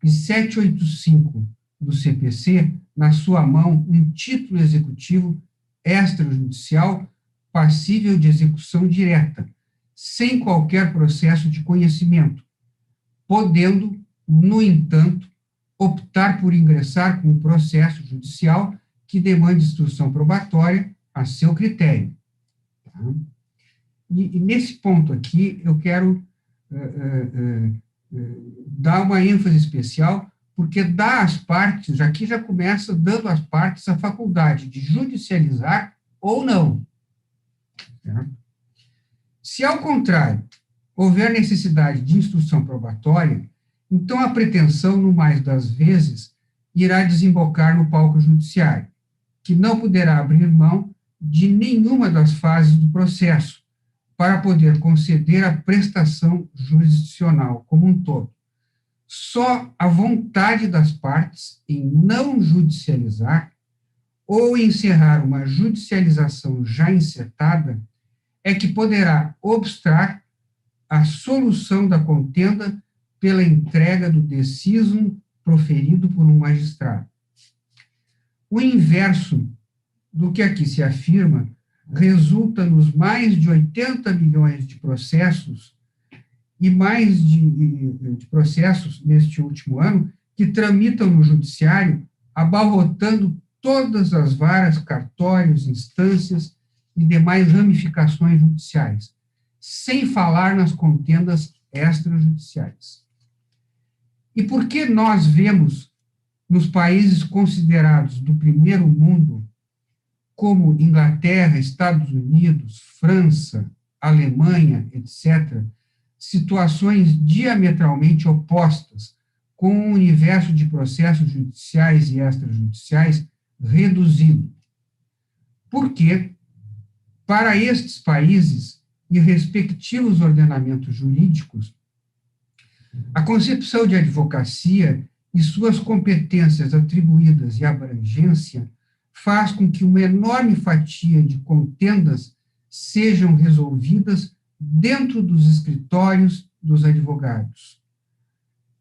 e 785 do CPC, na sua mão, um título executivo extrajudicial passível de execução direta, sem qualquer processo de conhecimento, podendo, no entanto, optar por ingressar com um processo judicial que demande instrução probatória a seu critério. Tá? E nesse ponto aqui, eu quero dar uma ênfase especial, porque dá às partes, aqui já começa dando às partes a faculdade de judicializar ou não. Tá? Se, ao contrário, houver necessidade de instrução probatória, então a pretensão, no mais das vezes, irá desembocar no palco judiciário, que não poderá abrir mão de nenhuma das fases do processo, para poder conceder a prestação jurisdicional como um todo. Só a vontade das partes em não judicializar ou encerrar uma judicialização já encetada é que poderá obstar a solução da contenda pela entrega do decisum proferido por um magistrado. O inverso do que aqui se afirma resulta nos mais de 80 milhões de processos e mais de processos neste último ano que tramitam no judiciário, abarrotando todas as varas, cartórios, instâncias e demais ramificações judiciais, sem falar nas contendas extrajudiciais. E por que nós vemos nos países considerados do primeiro mundo, como Inglaterra, Estados Unidos, França, Alemanha, etc., situações diametralmente opostas, com um universo de processos judiciais e extrajudiciais reduzido? Porque, para estes países e respectivos ordenamentos jurídicos, a concepção de advocacia e suas competências atribuídas e abrangência faz com que uma enorme fatia de contendas sejam resolvidas dentro dos escritórios dos advogados,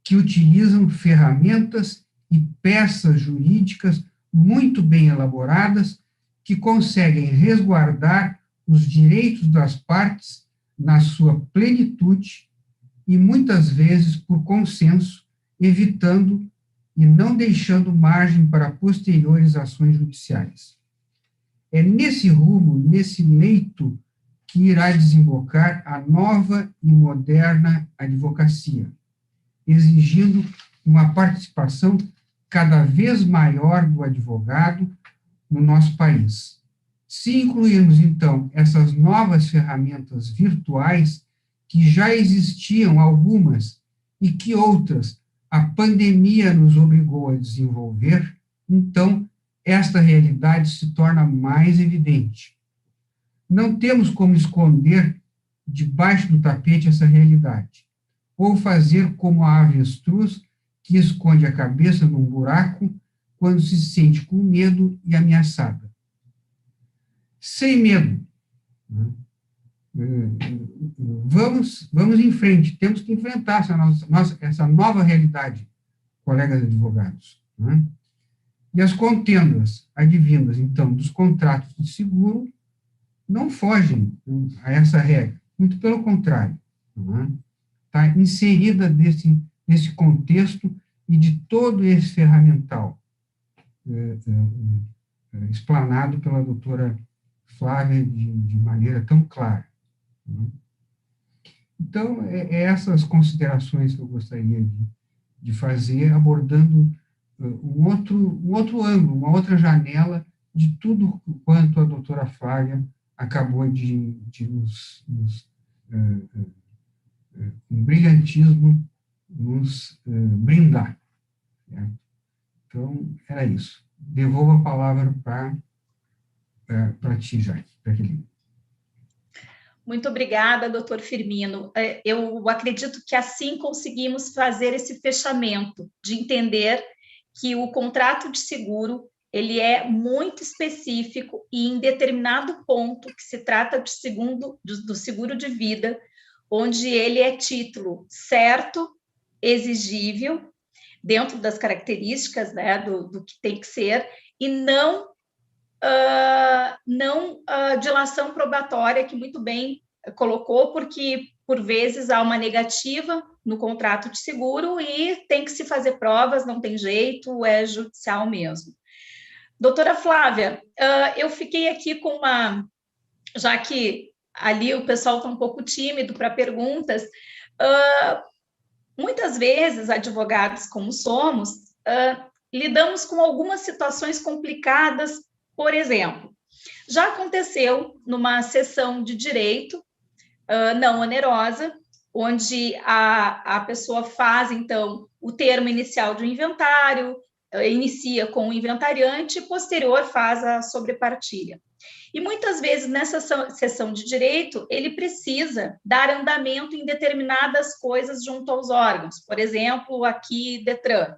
que utilizam ferramentas e peças jurídicas muito bem elaboradas que conseguem resguardar os direitos das partes na sua plenitude e, muitas vezes, por consenso, evitando e não deixando margem para posteriores ações judiciais. É nesse rumo, nesse leito, que irá desembocar a nova e moderna advocacia, exigindo uma participação cada vez maior do advogado no nosso país. Se incluirmos, então, essas novas ferramentas virtuais, que já existiam algumas e que outras a pandemia nos obrigou a desenvolver, então esta realidade se torna mais evidente. Não temos como esconder debaixo do tapete essa realidade, ou fazer como a avestruz que esconde a cabeça num buraco quando se sente com medo e ameaçada. Sem medo. Vamos em frente, temos que enfrentar essa nova realidade, colegas advogados. Né? E as contendas advindas, então, dos contratos de seguro não fogem a essa regra, muito pelo contrário. Está inserida nesse contexto e de todo esse ferramental explanado pela doutora Flávia de maneira tão clara. Então, essas considerações que eu gostaria de fazer, abordando um outro ângulo, uma outra janela de tudo quanto a doutora Flávia acabou de com brilhantismo, nos brindar. Certo? Então, era isso. Devolvo a palavra para ti, Jaque, Jaqueline. Muito obrigada, doutor Firmino. Eu acredito que assim conseguimos fazer esse fechamento, de entender que o contrato de seguro ele é muito específico e em determinado ponto que se trata do seguro de vida, onde ele é título certo, exigível, dentro das características, né, do que tem que ser, e não dilação probatória, que muito bem colocou, porque, por vezes, há uma negativa no contrato de seguro e tem que se fazer provas, não tem jeito, é judicial mesmo. Doutora Flávia, eu fiquei aqui com uma... Já que ali o pessoal está um pouco tímido para perguntas, muitas vezes, advogados como somos, lidamos com algumas situações complicadas. Por exemplo, já aconteceu numa sessão de direito não onerosa, onde a pessoa faz, então, o termo inicial de um inventário, inicia com o inventariante e, posterior, faz a sobrepartilha. E, muitas vezes, nessa sessão de direito, ele precisa dar andamento em determinadas coisas junto aos órgãos, por exemplo, aqui, DETRAN.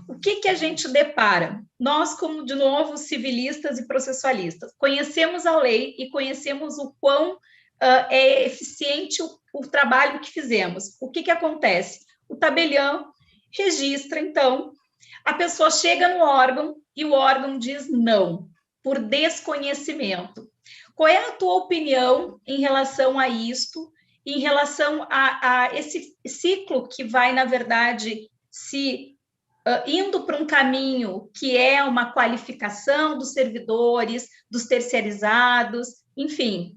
O que a gente depara? Nós, como, de novo, civilistas e processualistas, conhecemos a lei e conhecemos o quão é eficiente o trabalho que fizemos. O que acontece? O tabelião registra, então, a pessoa chega no órgão e o órgão diz não, por desconhecimento. Qual é a tua opinião em relação a isto, em relação a esse ciclo que vai, na verdade, se indo para um caminho que é uma qualificação dos servidores, dos terceirizados, enfim?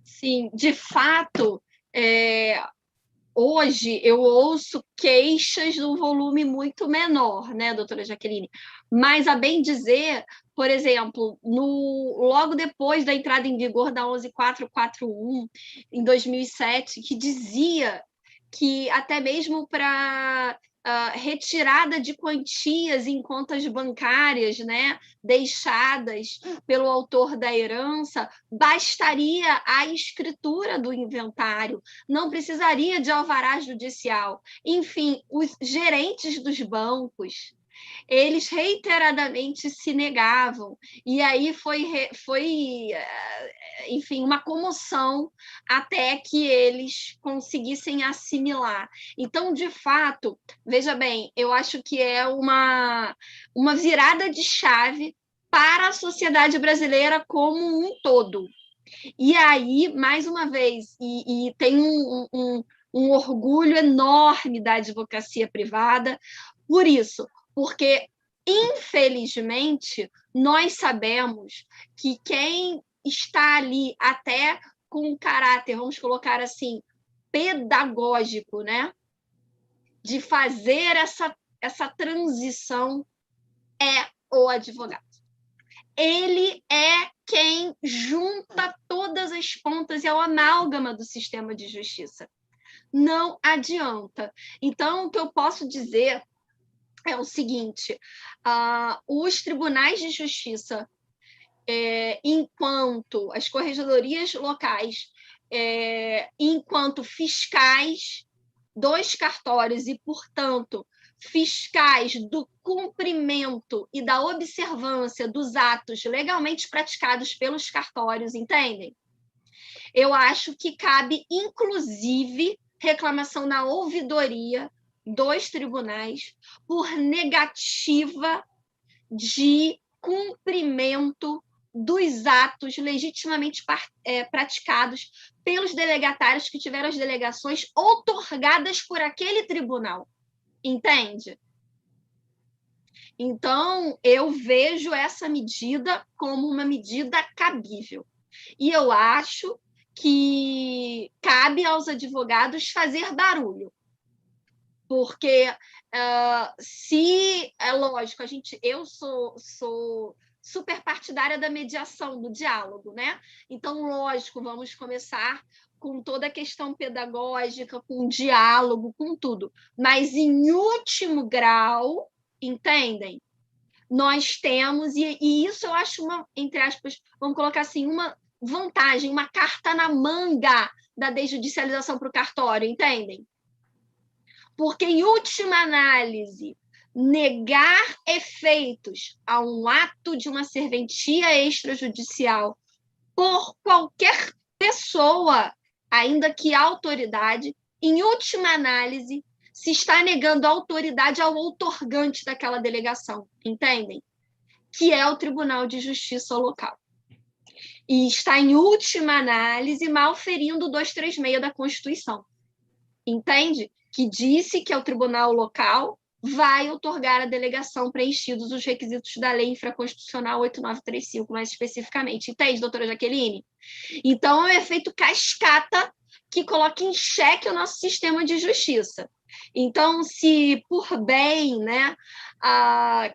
Sim, de fato, hoje eu ouço queixas de um volume muito menor, né, doutora Jaqueline? Mas, a bem dizer, por exemplo, logo depois da entrada em vigor da 11.441, em 2007, que dizia que até mesmo para retirada de quantias em contas bancárias, né, deixadas pelo autor da herança, bastaria a escritura do inventário, não precisaria de alvará judicial. Enfim, os gerentes dos bancos, eles reiteradamente se negavam, e aí foi enfim, uma comoção até que eles conseguissem assimilar. Então, de fato, veja bem, eu acho que é uma virada de chave para a sociedade brasileira como um todo. E aí, mais uma vez, e tem um orgulho enorme da advocacia privada por isso, porque, infelizmente, nós sabemos que quem está ali até com um caráter, vamos colocar assim, pedagógico, né, de fazer essa transição é o advogado. Ele é quem junta todas as pontas e é o amálgama do sistema de justiça. Não adianta. Então, o que eu posso dizer é o seguinte: os tribunais de justiça, enquanto as corregedorias locais, enquanto fiscais dos cartórios e, portanto, fiscais do cumprimento e da observância dos atos legalmente praticados pelos cartórios, entendem? Eu acho que cabe, inclusive, reclamação na ouvidoria dos tribunais por negativa de cumprimento dos atos legitimamente praticados pelos delegatários que tiveram as delegações outorgadas por aquele tribunal. Entende? Então, eu vejo essa medida como uma medida cabível. E eu acho que cabe aos advogados fazer barulho. Porque, se é lógico, eu sou super partidária da mediação, do diálogo, né? Então, lógico, vamos começar com toda a questão pedagógica, com o diálogo, com tudo. Mas, em último grau, entendem? nós temos, e isso eu acho uma, entre aspas, vamos colocar assim, uma vantagem, uma carta na manga da desjudicialização para o cartório, entendem? Porque, em última análise, negar efeitos a um ato de uma serventia extrajudicial por qualquer pessoa, ainda que autoridade, em última análise, se está negando a autoridade ao outorgante daquela delegação, entendem? Que é o Tribunal de Justiça local. E está, em última análise, malferindo o 236 da Constituição. Entende? Que disse que é o tribunal local vai outorgar a delegação preenchidos os requisitos da Lei Infraconstitucional 8935, mais especificamente. Entende, doutora Jaqueline? Então, é um efeito cascata que coloca em xeque o nosso sistema de justiça. Então, se por bem, né,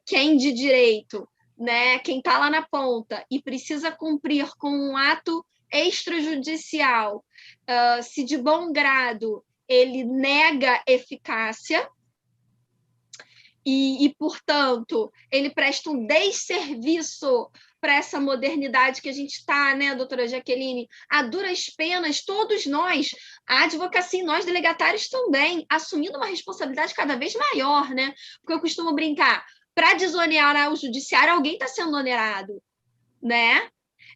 quem de direito, né, quem está lá na ponta e precisa cumprir com um ato extrajudicial, se de bom grado ele nega eficácia e, portanto, ele presta um desserviço para essa modernidade que a gente está, né, doutora Jaqueline, a duras penas, todos nós, a advocacia e nós, delegatários também, assumindo uma responsabilidade cada vez maior, né? Porque eu costumo brincar, para desonerar o judiciário, alguém está sendo onerado, né?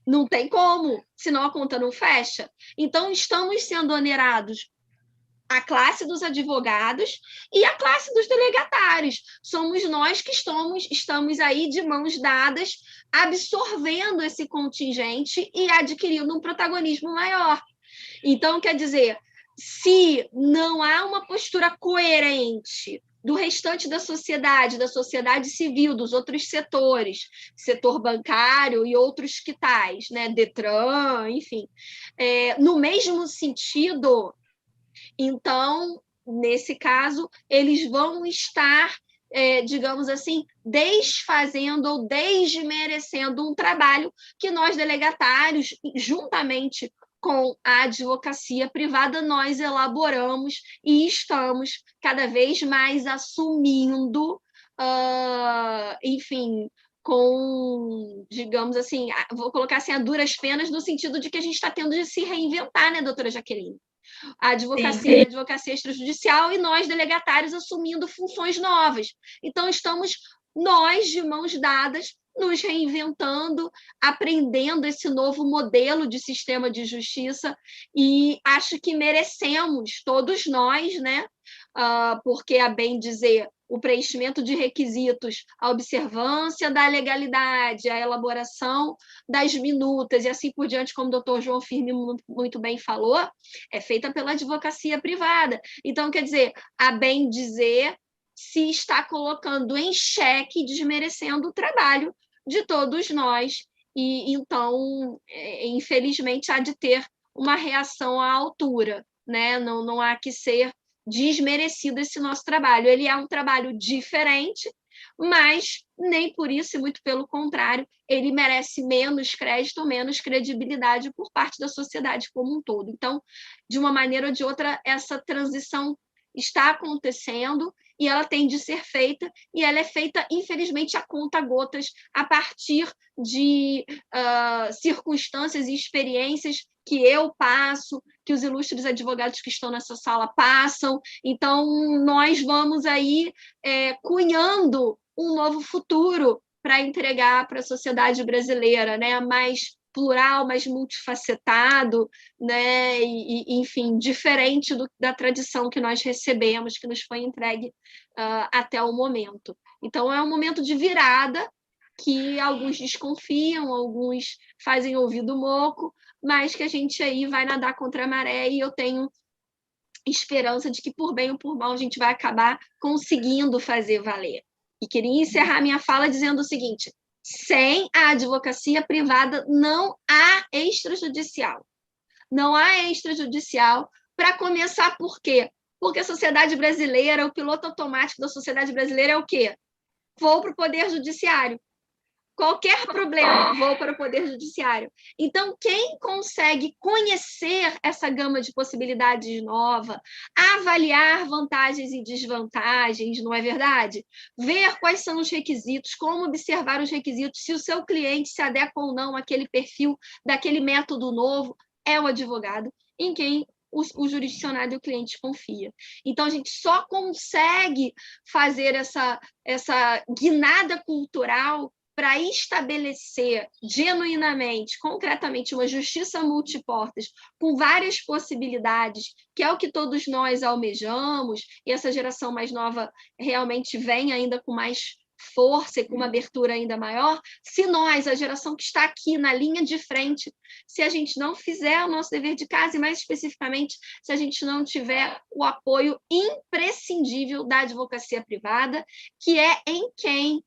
Não tem como, senão a conta não fecha. Então, estamos sendo onerados a classe dos advogados e a classe dos delegatários. Somos nós que estamos aí de mãos dadas, absorvendo esse contingente e adquirindo um protagonismo maior. Então, quer dizer, se não há uma postura coerente do restante da sociedade civil, dos outros setores, setor bancário e outros que tais, né, Detran, enfim, no mesmo sentido, então, nesse caso, eles vão estar, digamos assim, desfazendo ou desmerecendo um trabalho que nós, delegatários, juntamente com a advocacia privada, nós elaboramos e estamos cada vez mais assumindo, enfim, com, digamos assim, vou colocar assim, a duras penas, no sentido de que a gente está tendo de se reinventar, né, doutora Jaqueline? A advocacia, a advocacia extrajudicial e nós, delegatários, assumindo funções novas. Então, estamos nós, de mãos dadas, nos reinventando, aprendendo esse novo modelo de sistema de justiça e acho que merecemos, todos nós, né? Porque, a bem dizer, o preenchimento de requisitos, a observância da legalidade, a elaboração das minutas e assim por diante, como o doutor João Firmino muito bem falou, é feita pela advocacia privada. Então, quer dizer, a bem dizer, se está colocando em xeque, desmerecendo o trabalho de todos nós, e então, infelizmente, há de ter uma reação à altura, né? Não há que ser desmerecido esse nosso trabalho. Ele é um trabalho diferente, mas nem por isso, e muito pelo contrário, ele merece menos crédito, menos credibilidade por parte da sociedade como um todo. Então, de uma maneira ou de outra, essa transição está acontecendo e ela tem de ser feita, e ela é feita, infelizmente, a conta-gotas, a partir de circunstâncias e experiências que eu passo, que os ilustres advogados que estão nessa sala passam. Então, nós vamos aí cunhando um novo futuro para entregar para a sociedade brasileira, né? Mais plural, mais multifacetado, né? E, enfim, diferente da tradição que nós recebemos, que nos foi entregue até o momento. Então, é um momento de virada que alguns desconfiam, alguns fazem ouvido moco, mas que a gente aí vai nadar contra a maré e eu tenho esperança de que, por bem ou por mal, a gente vai acabar conseguindo fazer valer. E queria encerrar minha fala dizendo o seguinte: sem a advocacia privada não há extrajudicial. Não há extrajudicial, para começar, por quê? Porque a sociedade brasileira, o piloto automático da sociedade brasileira é o quê? Vou para o Poder Judiciário. Qualquer problema, vou para o Poder Judiciário. Então, quem consegue conhecer essa gama de possibilidades nova, avaliar vantagens e desvantagens, não é verdade? Ver quais são os requisitos, como observar os requisitos, se o seu cliente se adequa ou não àquele perfil daquele método novo, é o advogado em quem o jurisdicionado e o cliente confia. Então, a gente só consegue fazer essa guinada cultural para estabelecer genuinamente, concretamente, uma justiça multiportas com várias possibilidades, que é o que todos nós almejamos, e essa geração mais nova realmente vem ainda com mais força e com uma abertura ainda maior, se nós, a geração que está aqui na linha de frente, se a gente não fizer o nosso dever de casa, e mais especificamente, se a gente não tiver o apoio imprescindível da advocacia privada, que é em quem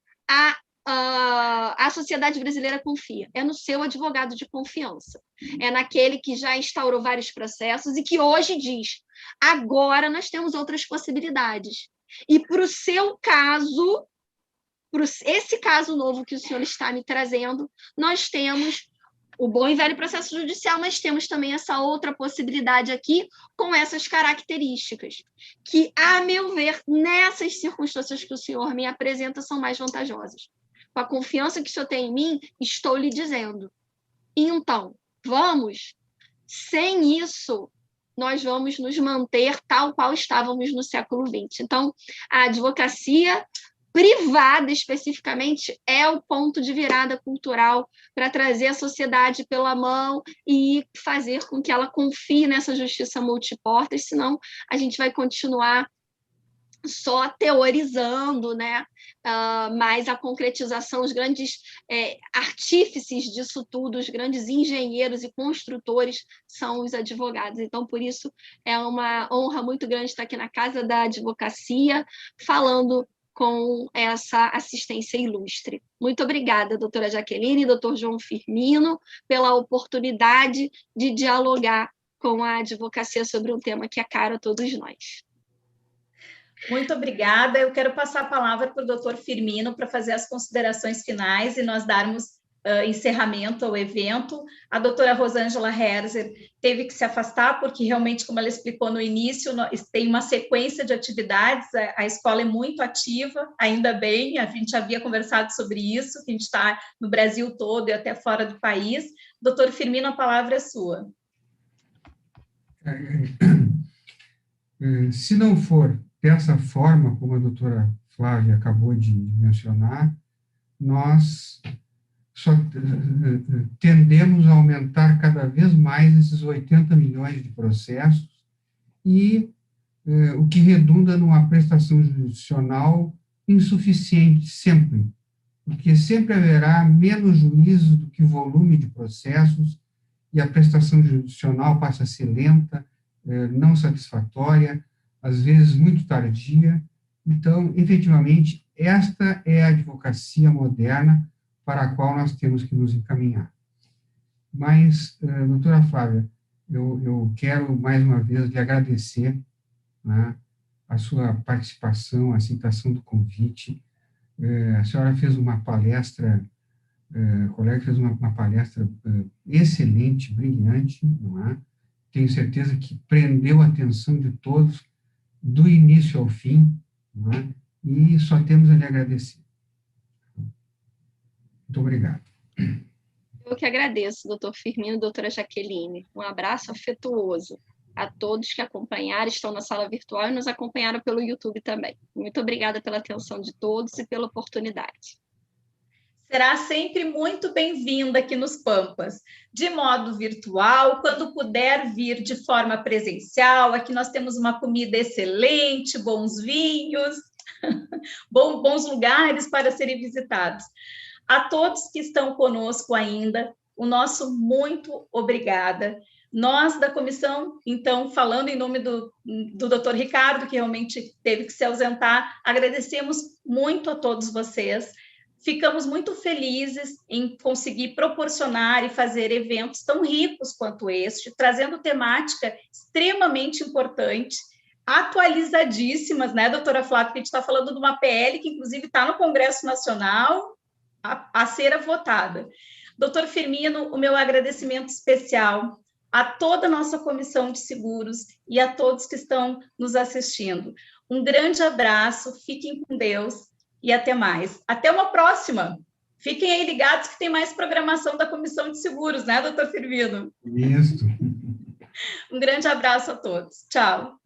a sociedade brasileira confia, é no seu advogado de confiança, é naquele que já instaurou vários processos e que hoje diz, agora nós temos outras possibilidades. E para o seu caso, para esse caso novo que o senhor está me trazendo, nós temos o bom e velho processo judicial, mas temos também essa outra possibilidade aqui com essas características, que, a meu ver, nessas circunstâncias que o senhor me apresenta, são mais vantajosas. Com a confiança que o senhor tem em mim, estou lhe dizendo. Então, vamos, sem isso, nós vamos nos manter tal qual estávamos no século XX. Então, a advocacia privada, especificamente, é o ponto de virada cultural para trazer a sociedade pela mão e fazer com que ela confie nessa justiça multiportas, senão a gente vai continuar só teorizando, né? Mas a concretização, os grandes artífices disso tudo, os grandes engenheiros e construtores são os advogados. Então, por isso, é uma honra muito grande estar aqui na Casa da Advocacia, falando com essa assistência ilustre. Muito obrigada, doutora Jaqueline e doutor João Firmino, pela oportunidade de dialogar com a advocacia sobre um tema que é caro a todos nós. Muito obrigada. Eu quero passar a palavra para o doutor Firmino para fazer as considerações finais e nós darmos encerramento ao evento. A doutora Rosângela Herzer teve que se afastar, porque realmente, como ela explicou no início, tem uma sequência de atividades, a escola é muito ativa, ainda bem, a gente havia conversado sobre isso, que a gente está no Brasil todo e até fora do país. Doutor Firmino, a palavra é sua. Se não for dessa forma, como a doutora Flávia acabou de mencionar, nós só tendemos a aumentar cada vez mais esses 80 milhões de processos e o que redunda numa prestação jurisdicional insuficiente sempre, porque sempre haverá menos juízos do que volume de processos e a prestação jurisdicional passa a ser lenta, não satisfatória, às vezes muito tardia. Então, efetivamente, esta é a advocacia moderna para a qual nós temos que nos encaminhar. Mas, doutora Flávia, eu quero, mais uma vez, lhe agradecer, né, a sua participação, a aceitação do convite. A senhora fez uma palestra, a colega fez uma palestra excelente, brilhante, não é? Tenho certeza que prendeu a atenção de todos, do início ao fim, não é? E só temos a lhe agradecer. Muito obrigado. Eu que agradeço, doutor Firmino e doutora Jaqueline. Um abraço afetuoso a todos que acompanharam, estão na sala virtual e nos acompanharam pelo YouTube também. Muito obrigada pela atenção de todos e pela oportunidade. Será sempre muito bem-vinda aqui nos Pampas, de modo virtual, quando puder vir de forma presencial. Aqui nós temos uma comida excelente, bons vinhos, bons lugares para serem visitados. A todos que estão conosco ainda, o nosso muito obrigada. Nós, da comissão, então, falando em nome do doutor Ricardo, que realmente teve que se ausentar, agradecemos muito a todos vocês. Ficamos muito felizes em conseguir proporcionar e fazer eventos tão ricos quanto este, trazendo temática extremamente importante, atualizadíssimas, né, doutora Flávia, que a gente está falando de uma PL que, inclusive, está no Congresso Nacional, a ser votada. Doutor Firmino, o meu agradecimento especial a toda a nossa comissão de seguros e a todos que estão nos assistindo. Um grande abraço, fiquem com Deus e até mais. Até uma próxima. Fiquem aí ligados que tem mais programação da Comissão de Seguros, né, doutor Firmino? Isso. Um grande abraço a todos. Tchau.